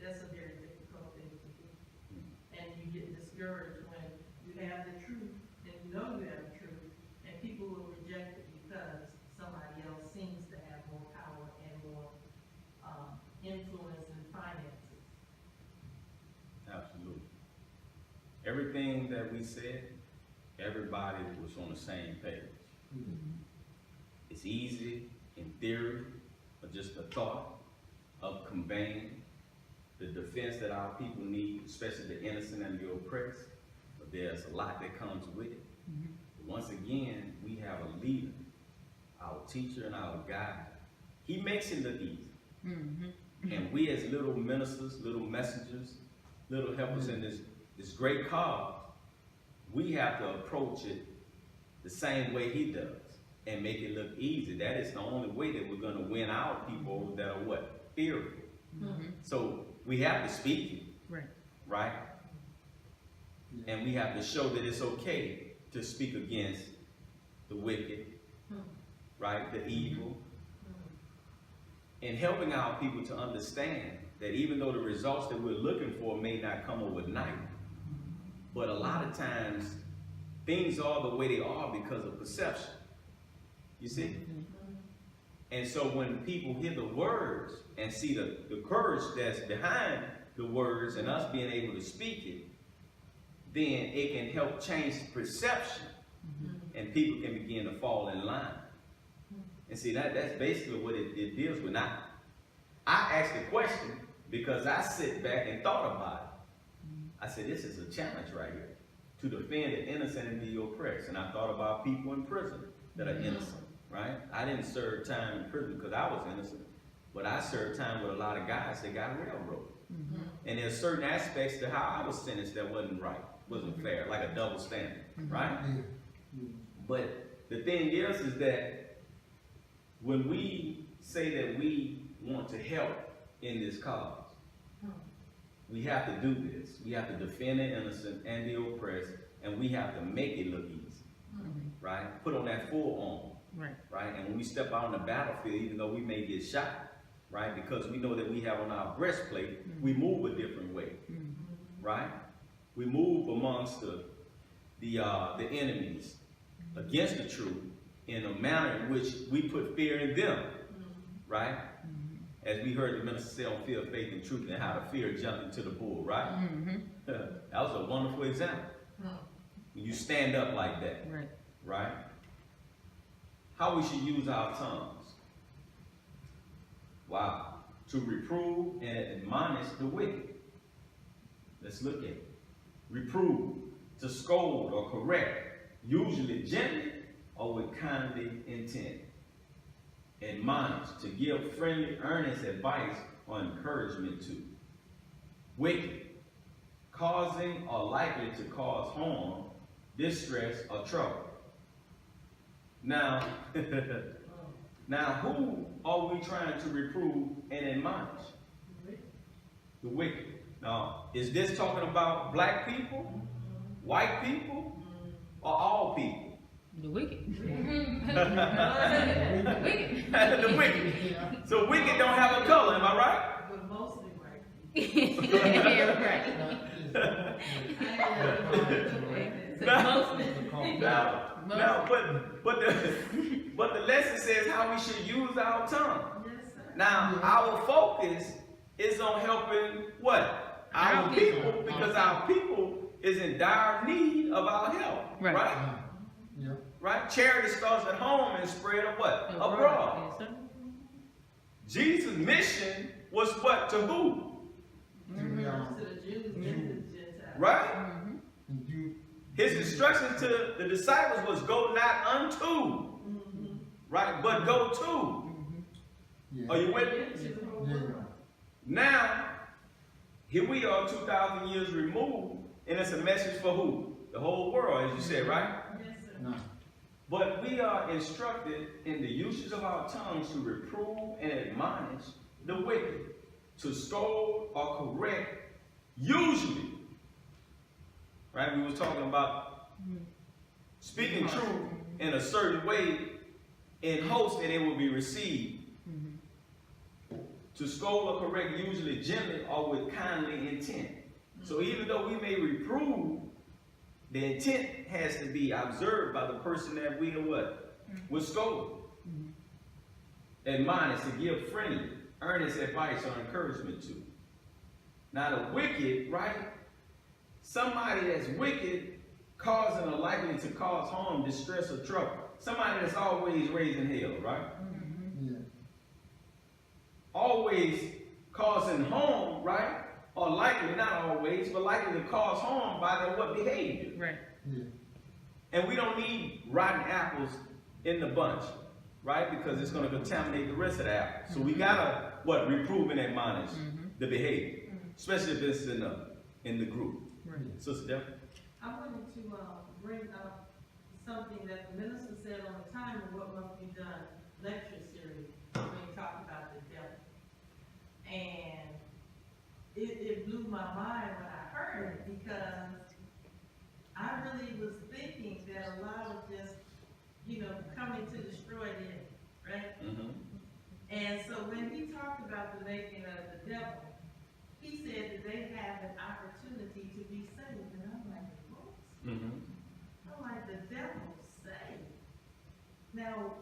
that's a very difficult thing to do. And you get discouraged when you have the truth and you know you have the truth, and people will reject it because somebody else seems to have more power and more influence and finances. Absolutely. Everything that we said everybody was on the same page. It's easy in theory, or just the thought of conveying the defense that our people need, especially the innocent and the oppressed. But there's a lot that comes with it. But once again, we have a leader, our teacher and our guide. He makes it look easy. And we as little ministers, little messengers, little helpers in this great cause, we have to approach it the same way he does and make it look easy. That is the only way that we're going to win our people that are what? Fearful. So we have to speak it, right? And we have to show that it's okay to speak against the wicked, right? The evil. And helping our people to understand that even though the results that we're looking for may not come overnight, but a lot of times things are the way they are because of perception. You see? And so when people hear the words and see the courage that's behind the words and us being able to speak it, then it can help change perception and people can begin to fall in line. And see, that's basically what it deals with. Now, I asked the question because I sit back and thought about it. I said, this is a challenge right here, to defend the innocent and the oppressed. And I thought about people in prison that are innocent, right? I didn't serve time in prison because I was innocent, but I served time with a lot of guys that got railroaded. And there's certain aspects to how I was sentenced that wasn't right, wasn't fair, like a double standard, right? But the thing is that when we say that we want to help in this cause, we have to do this. We have to defend the innocent and the oppressed, and we have to make it look easy, right? Put on that full armor, right? And when we step out on the battlefield, even though we may get shot, right? Because we know that we have on our breastplate, we move a different way, right? We move amongst the enemies against the truth in a manner in which we put fear in them, right? As we heard the minister say on Fear, Faith, and Truth, and how the fear jumped into the bull, right? That was a wonderful example. When you stand up like that, right? How we should use our tongues. Wow. To reprove and admonish the wicked. Let's look at it. Reprove, to scold or correct, usually gently or with kindly intent. Admonish, to give friendly, earnest advice or encouragement to. Wicked, causing or likely to cause harm, distress, or trouble. Now, who are we trying to reprove and admonish? The wicked. Now, is this talking about black people, white people, or all people? The wicked. The wicked. So wicked don't have a color, am I right? But mostly right. But the lesson says how we should use our tongue. Yes, sir. Now, our focus is on helping what? Our people, because our people is in dire need of our help, right? Right? Charity starts at home and spread what? Abroad. Yes, Jesus' mission was what? To who? To the Jews and the Gentiles. Right? His instruction to the disciples was go not unto, right? But go to. Are you with me? Now, here we are 2,000 years removed, and it's a message for who? The whole world, as you said, right? Yes, sir. But we are instructed in the usage of our tongues to reprove and admonish the wicked, to scold or correct, usually. Right? We were talking about speaking truth in a certain way in hopes that it will be received. To scold or correct, usually gently or with kindly intent. So even though we may reprove, the intent has to be observed by the person that we are what? We're scolding. Admonish, to give friendly, earnest advice or encouragement to. Now the wicked, right? Somebody that's wicked causing or likely to cause harm, distress, or trouble. Somebody that's always raising hell, right? Yeah. Always causing harm, right? Or likely, not always, but likely to cause harm by their what behavior. Right. Yeah. And we don't need rotten apples in the bunch, right? Because it's going to contaminate the rest of the apple. So we gotta what? Reprove and admonish the behavior, especially if it's in the group. Right. Sister Deborah? I wanted to bring up something that the minister said on the Time of What Must Be Done lecture series when he talked about the devil. And it blew my mind when I heard it, because I really was thinking that a lot of just, coming to destroy them, right? And so when he talked about the making of the devil, he said that they have an opportunity to be saved. And I'm like, what? I'm like, the devil saved. Now,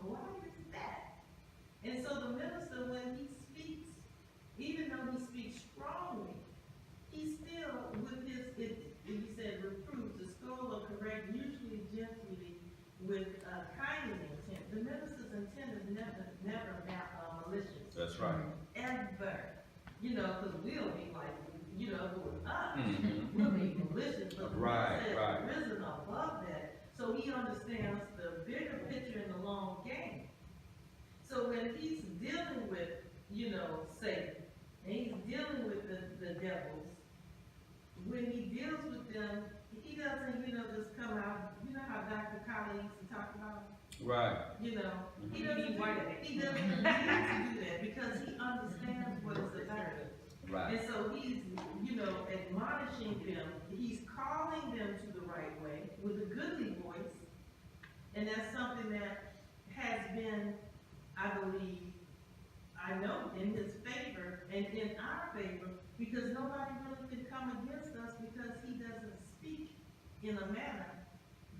why is that? And so the minister, when he speaks, even though he speaks strongly, he still, with his, he said, reprove, to scold or correct, usually gently, with kindly intent. The minister's intent is never malicious. That's right. Ever. Because we'll be like, with us, we'll be malicious, but the Right, Lord right. said, risen above that, so he understands the bigger picture in the long game. So when he's dealing with, Satan, and he's dealing with the devils, when he deals with them, he doesn't, just come out, how Dr. Collins used to talk about it? Right. He doesn't do that. He doesn't need to do that, because he understands what it's about. Right. And so he's, admonishing them, he's calling them to the right way with a goodly voice. And that's something that has been, I believe, I know, in his favor and in our favor, because nobody really can come against us, because he doesn't speak in a manner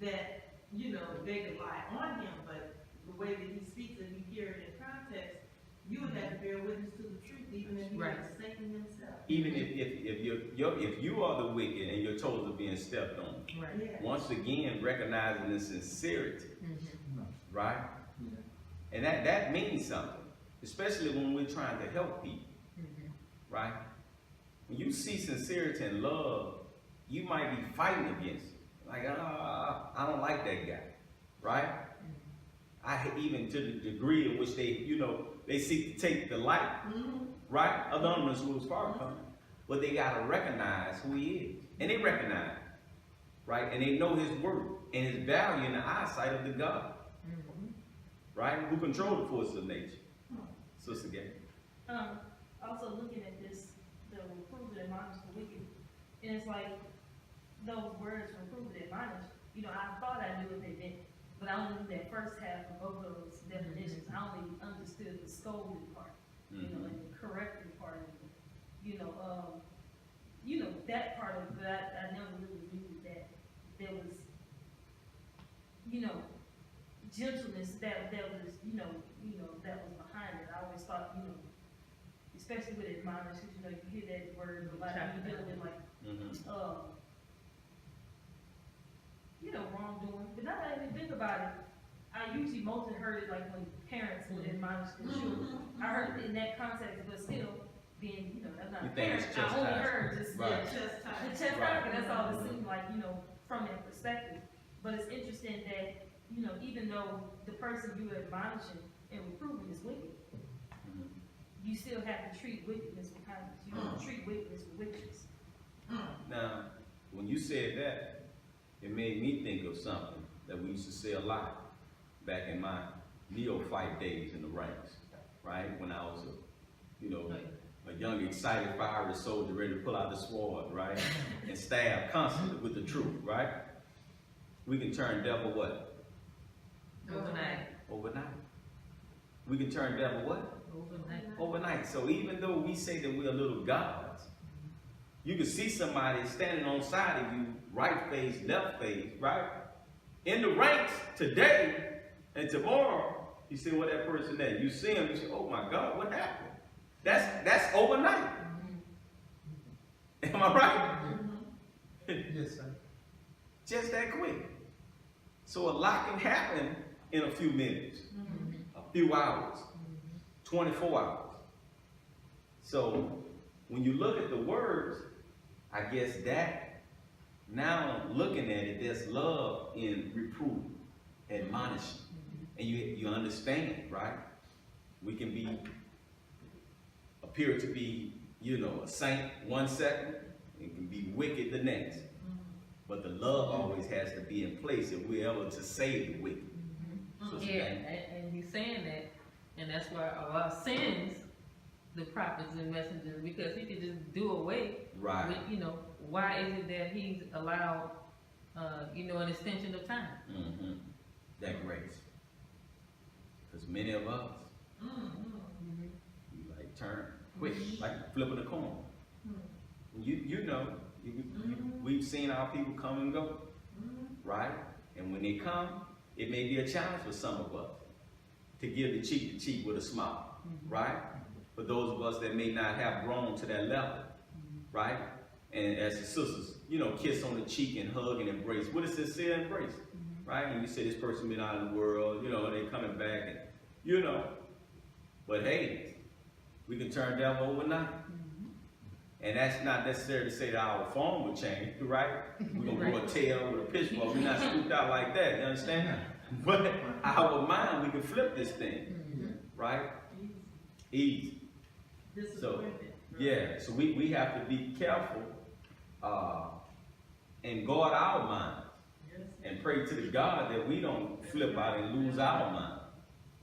that, they rely on him, but the way that he speaks, and you hear it in context, you would have to bear witness to the truth, even if you Right. were Satan himself. Even if you are the wicked and your toes are being stepped on, Right. Yeah. once again recognizing the sincerity, right? Yeah. And that means something, especially when we're trying to help people, right? When you see sincerity and love, you might be fighting against it. Like, I don't like that guy, right? Even to the degree in which they seek to take the light, right, of the honorable who is far from. But they gotta recognize who he is, and they recognize, right, and they know his worth and his value in the eyesight of the God, right, who control the forces of nature. Sister Gay. Also looking at this, the reprove and admonish the wicked, and it's like those words, reprove and admonish, I thought I knew what they meant, but I only knew that first half of both those definitions. I only understood the scolding part, and the correcting part of it. That part of it, but I never really knew that there was, gentleness that was, that was behind it. I always thought, especially with admonish, you hear that word a lot, you deal with wrongdoing. But now that I even think about it, I usually mostly heard it like when parents would admonish their children. I heard it in that context, but still being, I'm not You a think parent. it's I only chastisement. heard just Right. the chastisement. That's all it seemed like, from that perspective. But it's interesting that, even though the person you are admonishing and reproving is wicked, you still have to treat wickedness with kindness. You don't treat wickedness with wickedness. Now, when you said that, it made me think of something that we used to say a lot back in my neophyte days in the ranks, right? When I was a young, excited, fiery soldier ready to pull out the sword, right? And stab constantly with the truth, right? We can turn devil what? Overnight. We can turn devil what? Overnight. So even though we say that we're little gods, you can see somebody standing on side of you, right face, left face, right? In the ranks today and tomorrow, you see what that person is. You see him, you say, oh my God, what happened? That's overnight. Am I right? Yes, sir. Just that quick. So a lot can happen in a few minutes, a few hours, 24 hours. So when you look at the words, I guess that, now looking at it, there's love in reproof, admonishing. And you understand, right? We can appear to be, a saint 1 second, and can be wicked the next. But the love always has to be in place if we're ever to save the wicked. Yeah, and he's saying that, and that's why Allah sends the prophets and messengers, because he could just do away Right. with, why is it that he's allowed, an extension of time? That grace. Because many of us, we like turn quick, like flipping a coin. We've seen our people come and go, right? And when they come, it may be a challenge for some of us to give the cheek to cheek with a smile, right? For those of us that may not have grown to that level, right? And as the sisters, kiss on the cheek and hug and embrace. What is sincere embrace, right? And you say this person been out in the world, and they're coming back, and But hey, we can turn devil overnight. And that's not necessarily to say that our form will change, right? We're going to grow a tail with a pitchfork. We're not scooped out like that, you understand? But our mind, we can flip this thing, right? Easy. So, yeah, so we have to be careful and guard our minds and pray to the God that we don't flip out and lose our mind.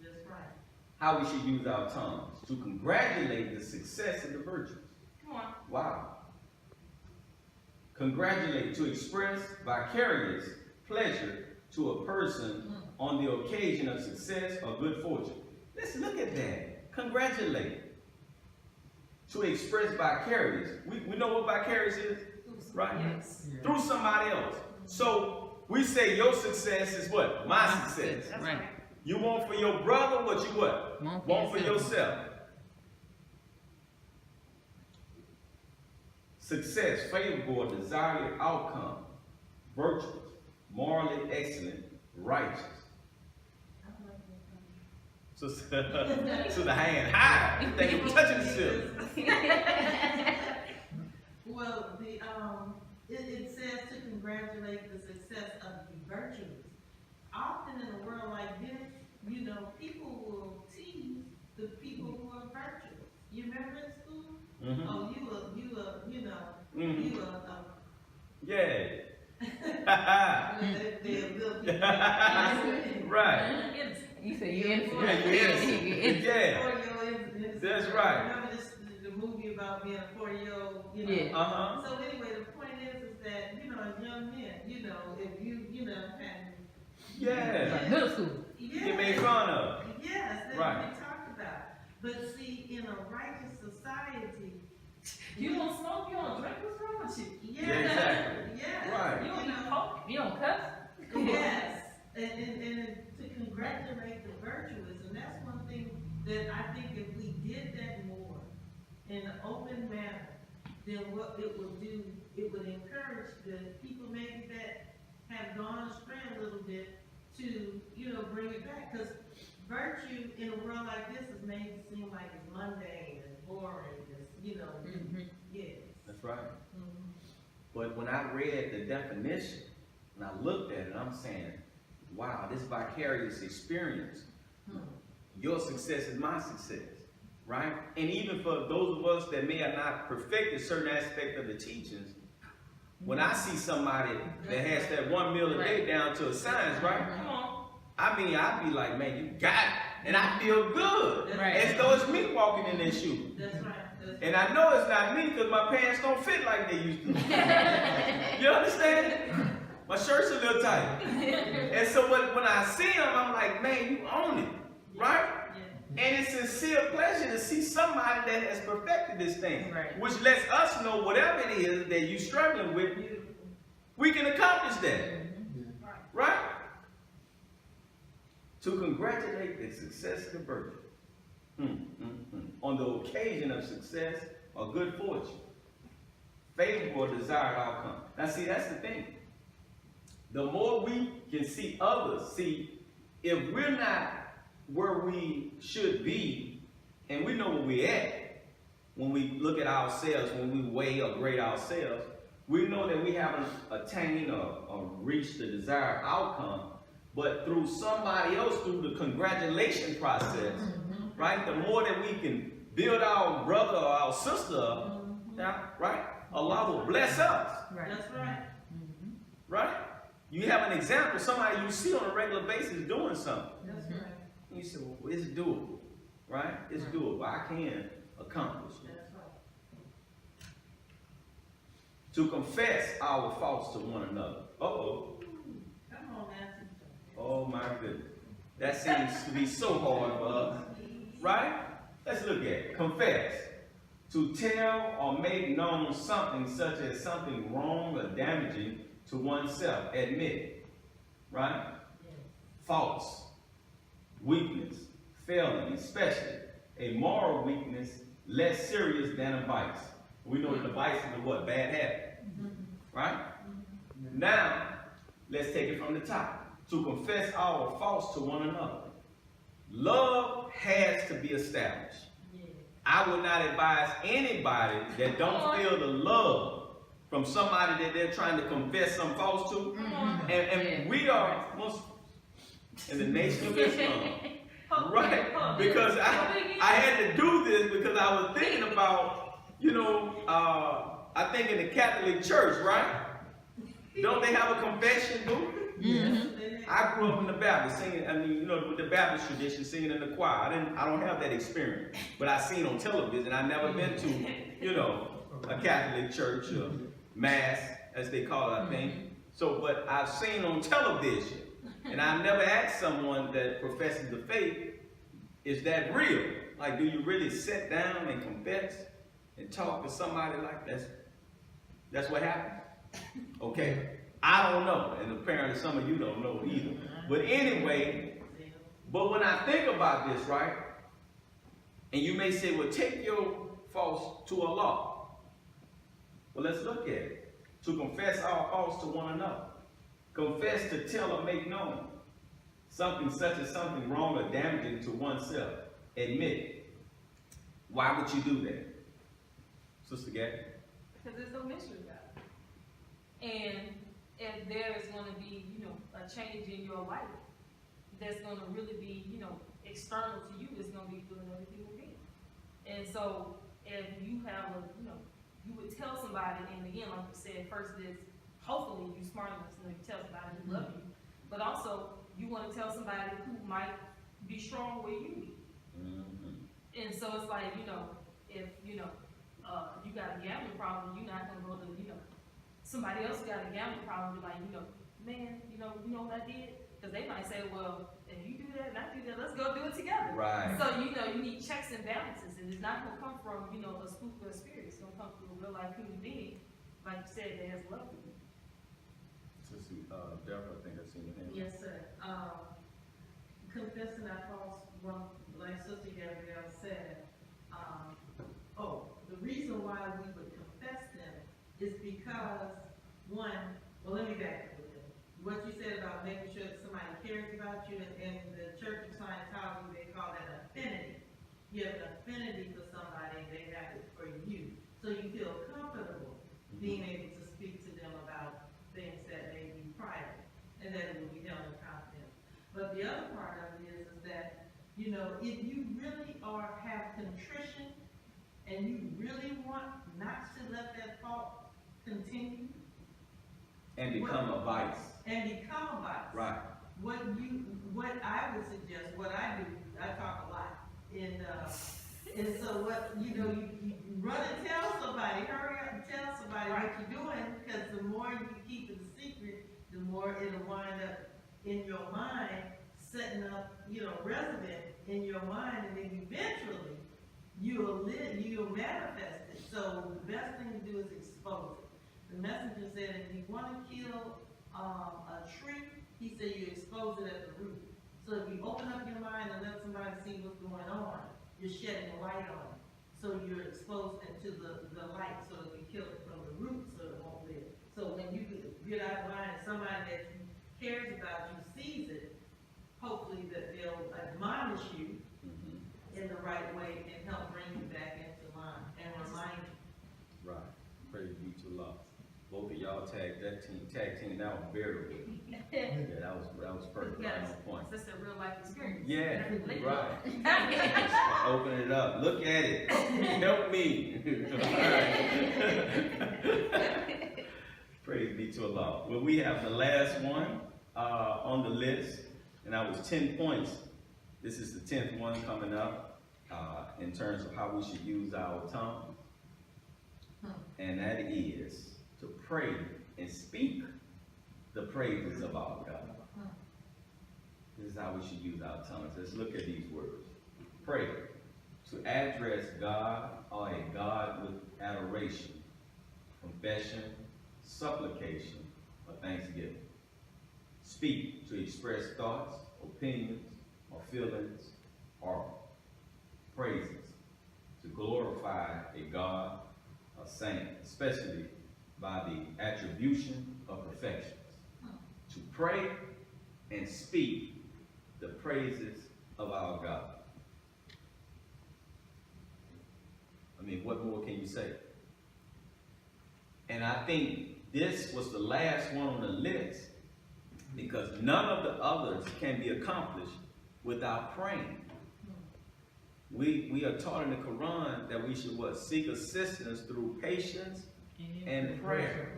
That's right. How we should use our tongues to congratulate the success of the virtues. Come on. Wow. Congratulate, to express vicarious pleasure to a person on the occasion of success or good fortune. Let's look at that. Congratulate. To express vicarious. We know what vicarious is, right? Yes. Yeah. Through somebody else. So we say your success is what? My success. That's Right. right. You want for your brother what you what? Want for yourself. Success, favorable, or desired outcome, virtuous, morally excellent, righteous. So the hand high. You think you're touching the ceiling. Well, it says to congratulate the success of the virtuous. Often in a world like this, people will tease the people who are virtuous. You remember in school? Oh, Yeah. Right. You say you're innocent. Yeah, you're innocent. Yeah. 4-year-old innocent. That's right. Remember the movie about being a 4-year-old, Yeah. So anyway, the point is that, as young men, if you, had. Yeah. Like middle school. Yeah. You made fun of. Yes, that's Right. what we talked about. But see, in a righteous society, You don't smoke, you don't drink, what's wrong with you? yes, Yeah, exactly. yes, Right. You don't eat coke? You don't cuss? yes, and to congratulate the virtuous, and that's one thing that I think if we did that more in an open manner, then what it would do, it would encourage the people maybe that have gone astray a little bit to, bring it back, because virtue in a world like this is made to seem like it's mundane and boring, yes. That's right. But when I read the definition, and I looked at it, I'm saying, wow, this vicarious experience, your success is my success, right? And even for those of us that may have not perfected certain aspect of the teachings, when I see somebody that has that 1 meal a day down to a science, right? Come on. I mean, I'd be like, man, you got it. And I feel good. Right. As though it's me walking in their shoes. That's right. And I know it's not me because my pants don't fit like they used to. You understand? My shirt's a little tight. And so when I see them, I'm like, man, you own it. Right? Yeah. And it's sincere pleasure to see somebody that has perfected this thing. Right. Which lets us know whatever it is that you're struggling with, we can accomplish that. Right? To congratulate the success of the virtue. On the occasion of success or good fortune. Favorable or desired outcome. Now see, that's the thing. the more we can see others. See, if we're not where we should be, and we know where we're at, when we look at ourselves, when we weigh or grade ourselves, we know that we haven't attained or reached the desired outcome, but through somebody else, through the congratulation process, right? The more that we can build our brother or our sister up, right? Allah will bless us. Right. That's right. Right? You have an example, somebody you see on a regular basis doing something. That's right. And you say, well, it's doable. Right? It's doable. I can accomplish it. That's right. To confess our faults to one another. Uh-oh. Come on, Nancy. Oh my goodness. That seems to be so hard for us. Right? Let's look at it. Confess. To tell or make known something such as something wrong or damaging to oneself. Admit. Right? Faults. Weakness. Failing, especially. A moral weakness less serious than a vice. We know that the vice is a what? Bad habit. Right? Now, let's take it from the top. To confess our faults to one another. Love has to be established. I would not advise anybody that don't feel the love from somebody that they're trying to confess some faults to. And we are Muslims in the Nation of Islam. Right? Because I had to do this because I was thinking about, I think in the Catholic Church, right? Don't they have a confession book? I grew up in the Baptist singing, with the Baptist tradition, singing in the choir. I don't have that experience, but I seen on television. I never been to, a Catholic church or mass, as they call it, I think. So, but I've seen on television, and I've never asked someone that professes the faith, is that real? Like, do you really sit down and confess and talk to somebody like that? That's what happened? Okay. I don't know, and apparently some of you don't know either. But anyway, but when I think about this, right, and you may say, well, take your faults to Allah. Well, let's look at it. To confess our faults to one another. Confess to tell or make known something such as something wrong or damaging to oneself. Admit. Why would you do that? Sister Gabby? Because there's no mystery about it. And if there is going to be, a change in your life that's going to really be, external to you, it's going to be through another human being. And so if you have you would tell somebody, and again, like you said, first is hopefully you smart enough to tell somebody who loves you, but also you want to tell somebody who might be strong where you be. And so it's like, if, you got a gambling problem, you're not going to go to, somebody else got a gambling problem, you're like, man, you know what I did? Because they might say, well, if you do that and I do that, let's go do it together. Right. So, you need checks and balances, and it's not going to come from, a spook or a spirit. It's going to come from a real life human being, like you said, that has love for you. Sister Deborah, I think I've seen your hand. Yes, sir. Confessing our faults, like Sister Gabrielle said, the reason why we would confess them is because, one, well, let me back up a little. What you said about making sure that somebody cares about you, in the Church of Scientology, they call that affinity. You have an affinity for somebody, and they have it for you. So you feel comfortable being able to speak to them about things that may be private, and that it will be held in confidence. But the other part of it is that, if you really have contrition, and you really want not to let that fault continue, And become a vice. Right. What I would suggest, what I do, I talk a lot, and so what, you run and tell somebody, hurry up and tell somebody what you're doing, because the more you keep it a secret, the more it'll wind up in your mind, setting up, resident in your mind, and then eventually you'll manifest it. So the best thing to do is expose it. The messenger said, if you want to kill a tree, he said you expose it at the root. So if you open up your mind and let somebody see what's going on, you're shedding light on it. So you're exposed into the light, so that you kill it from the root, so it won't live. So when you get out of line, somebody that you Both of y'all tag team that one very well. Yeah, that was perfect. Right on point. That's a real life experience. Yeah, right. Open it up. Look at it. Help me. Praise be to Allah. Well, we have the last one on the list, and that was 10 points. This is the 10th one coming up in terms of how we should use our tongue. And that is to pray and speak the praises of our God. This is how we should use our tongues. Let's look at these words. Pray, to address God or a God with adoration, confession, supplication, or thanksgiving. Speak, to express thoughts, opinions, or feelings, or praises, to glorify a God or saint, especially by the attribution of perfections. To pray and speak the praises of our God. I mean, what more can you say? And I think this was the last one on the list because none of the others can be accomplished without praying. We are taught in the Quran that we should seek assistance through patience and prayer.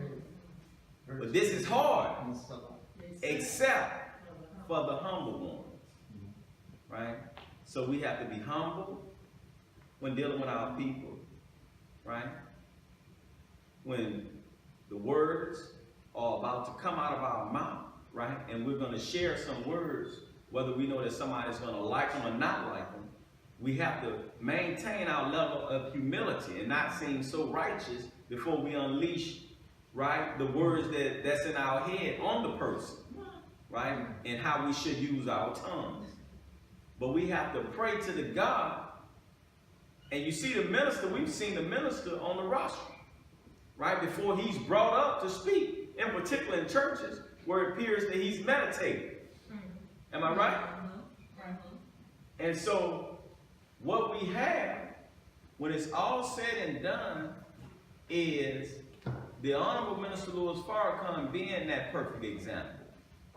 But this is hard, except for the humble ones, right? So we have to be humble when dealing with our people, right? When the words are about to come out of our mouth, right? And we're going to share some words, whether we know that somebody's going to like them or not like them. We have to maintain our level of humility and not seem so righteous before we unleash, right, the words that's in our head on the person, right, and how we should use our tongues. But we have to pray to the God. And you see the minister, we've seen the minister on the rostrum, right, before he's brought up to speak, in particular in churches where it appears that he's meditating. Am I right? And so what we have, when it's all said and done, is the Honorable Minister Louis Farrakhan being that perfect example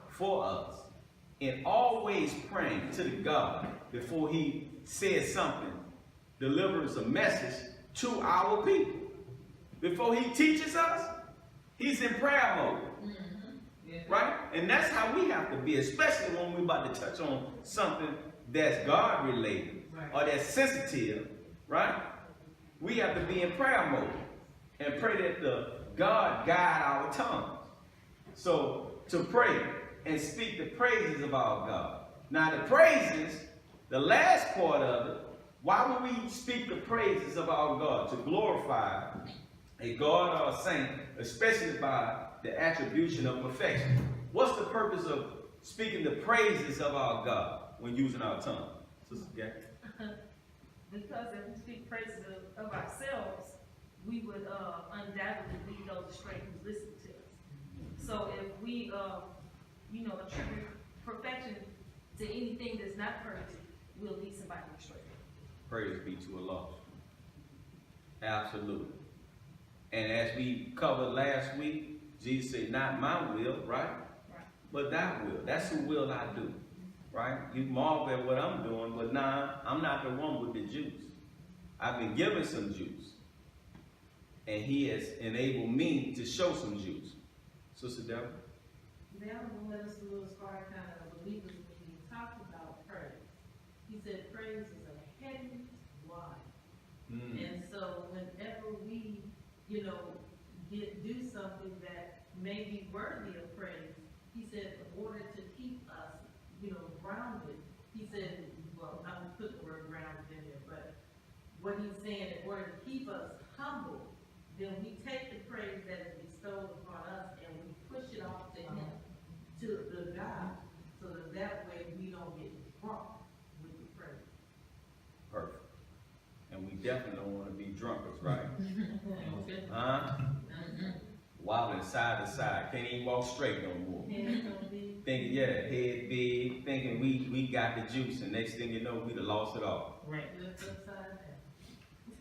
for us and always praying to the God before he says something, delivers a message to our people. Before he teaches us, he's in prayer mode. Right? And that's how we have to be, especially when we're about to touch on something that's God related or that's sensitive, right? We have to be in prayer mode and pray that the God guide our tongues. So to pray and speak the praises of our God. Now the praises, the last part of it, why would we speak the praises of our God? To glorify a God or a saint, especially by the attribution of perfection. What's the purpose of speaking the praises of our God when using our tongue? Sister Gay? Because if we speak praises of ourselves, we would undoubtedly lead those astray who's listening to us. So if we, attribute perfection to anything that's not perfect, we'll lead somebody astray. Praise be to Allah. Absolutely. And as we covered last week, Jesus said, not my will, right? But thy will. That's who will I do, right? You marvel at what I'm doing, but nah, I'm not the one with the juice. I've been given some juice. And he has enabled me to show some juice. Sister Deborah? The Honorable Minister Louis Farrakhan of Believers, when he talked about praise, he said praise is a heavy wine. And so whenever we, do something that may be worthy of praise, he said in order to keep us, grounded, he said, well, I would put the word grounded in there, but what he's saying, in order to keep us humble, then we take the praise that is bestowed upon us and we push it off to him, to the God, so that way we don't get drunk with the praise. Perfect. And we definitely don't want to be drunkards, right? Huh? Wobbling side to side. Can't even walk straight no more. Thinking, head big, thinking we got the juice, and next thing you know, we'd have lost it all. Right.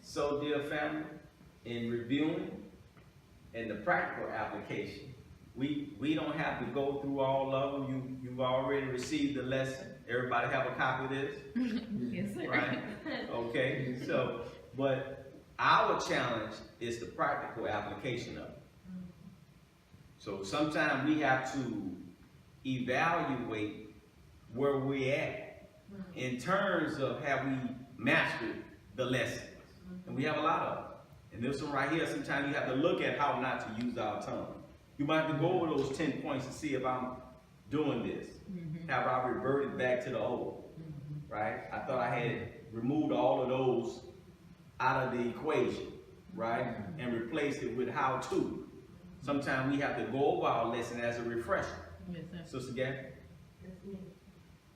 So, dear family, in reviewing, and the practical application. We don't have to go through all of them. You've already received the lesson. Everybody have a copy of this? Yes, sir. Right? Okay, so, but our challenge is the practical application of it. So sometimes we have to evaluate where we're at in terms of have we mastered the lessons. And we have a lot of them. And this one right here, sometimes you have to look at how not to use our tongue. You might have to go over those 10 points to see if I'm doing this. Have I reverted back to the old? Right? I thought I had removed all of those out of the equation, right? And replaced it with how to. Sometimes we have to go over our lesson as a refresher. Yes, sir. Sister Gabby? It's me.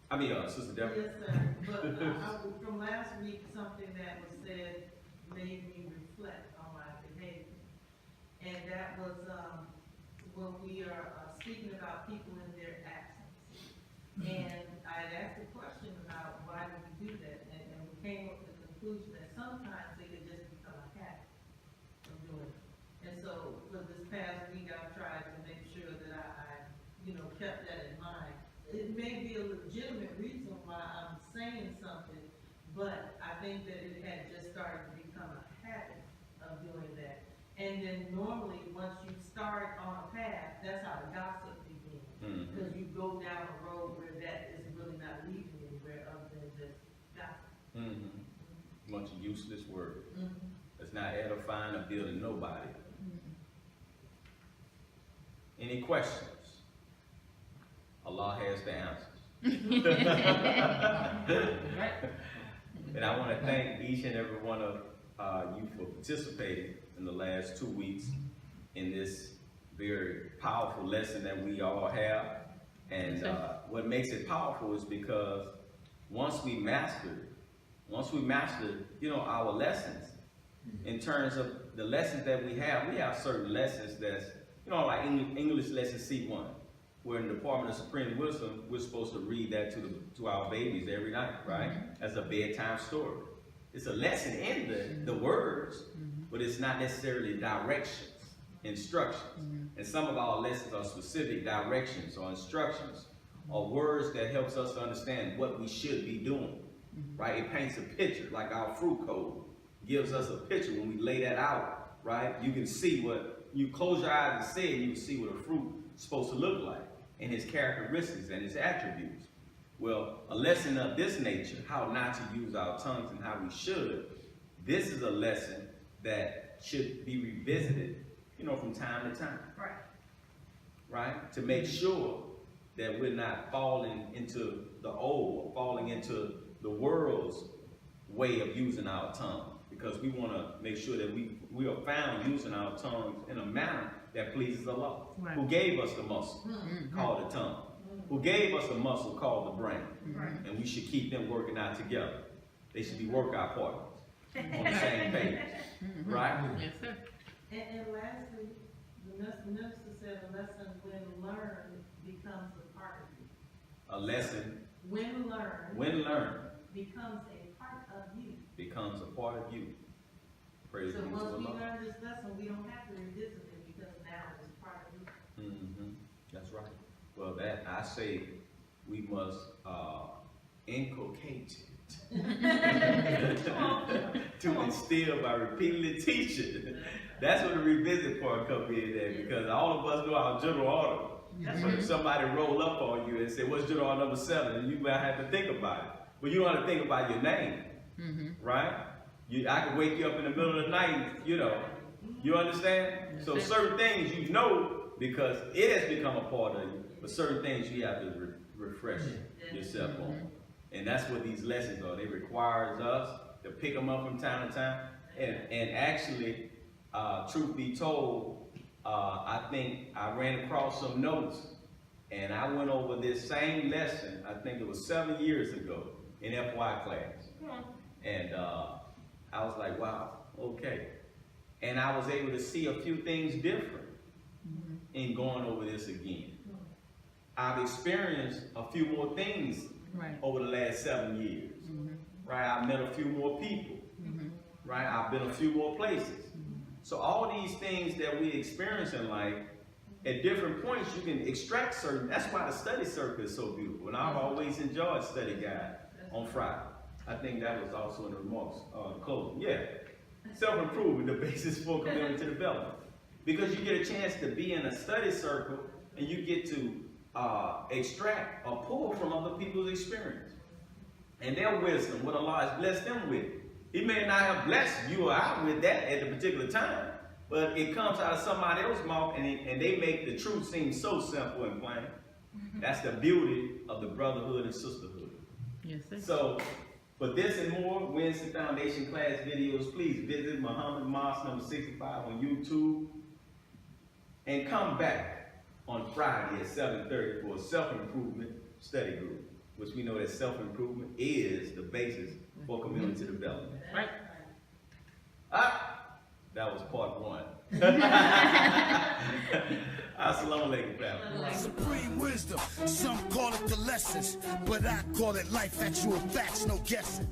I mean, Sister Deborah. Yes, sir. But from last week, something that was said made me reflect on my behavior. And that was when we are speaking about people in their absence. And I had asked a question about why do we do that? And we came up with the conclusion that sometimes it could just become a habit of doing it. And so for this past week, I've tried to make sure that I kept that in mind. It may be a legitimate reason why I'm saying something, but I think that it had just started to become a habit of doing that. And then normally, once you start on a path, that's how the gossip begins. Because you go down a road where that is really not leading anywhere other than just gossip. Bunch of useless words. It's not edifying or building nobody. Any questions? Allah has the answers. And I want to thank each and every one of you for participating in the last 2 weeks in this very powerful lesson that we all have. And what makes it powerful is because once we master, our lessons, in terms of the lessons that we have certain lessons that's, like English lesson C1. We're in the Department of Supreme Wisdom, we're supposed to read that to our babies every night, right? As a bedtime story. It's a lesson in the words, but it's not necessarily directions, instructions. And some of our lessons are specific directions or instructions or words that helps us to understand what we should be doing, right? It paints a picture, like our fruit code gives us a picture. When we lay that out, right? You can see what, you close your eyes and say it, you can see what a fruit is supposed to look like, and its characteristics and its attributes. Well, a lesson of this nature, how not to use our tongues and how we should, this is a lesson that should be revisited, from time to time. Right? To make sure that we're not falling into the old, or falling into the world's way of using our tongue. Because we want to make sure that we are found using our tongues in a manner that pleases Allah, who gave us the muscle called the tongue, who gave us the muscle called the brain, and we should keep them working out together. They should be workout partners on the same page, right? Yes, sir. And lastly, the minister said a lesson when learned becomes a part of you. A lesson When learned becomes a part of you. Becomes a part of you. Praise So be to once we Allah. learn this lesson, we don't have to revisit it because now it's part of you. That's right. Well, that I say we must inculcate it to instill by repeatedly teaching. That's where the revisit part comes in there, because all of us know our general order. But if somebody roll up on you and say, "What's general order number 7?" and you might have to think about it. But you don't have to think about your name, right? I could wake you up in the middle of the night, You understand? So certain things because it has become a part of you, but certain things you have to refresh yourself on. And that's what these lessons are. They require us to pick them up from time to time. And actually, truth be told, I think I ran across some notes, and I went over this same lesson, I think it was 7 years ago, in FY class. And I was like, wow, okay. And I was able to see a few things different in going over this again. I've experienced a few more things over the last 7 years. Right? I've met a few more people. Right? I've been a few more places. So all these things that we experience in life, at different points you can extract certain, that's why the study circle is so beautiful. And I've always enjoyed study guide on Friday. I think that was also in the remarks, closing. Yeah. Self-improvement, the basis for community development. Because you get a chance to be in a study circle and you get to extract or pull from other people's experience. And their wisdom, what Allah has blessed them with. He may not have blessed you or I with that at the particular time, but it comes out of somebody else's mouth and they make the truth seem so simple and plain. That's the beauty of the brotherhood and sisterhood. Yes, sir. So, for this and more Wednesday Foundation class videos, please visit Muhammad Mosque number 65 on YouTube. And come back on Friday at 7:30 for a self-improvement study group, which we know that self-improvement is the basis for community development. Right. That was part one. Assalamu alaikum, family. Supreme wisdom, some call it the lessons, but I call it life, actual facts, no guessing.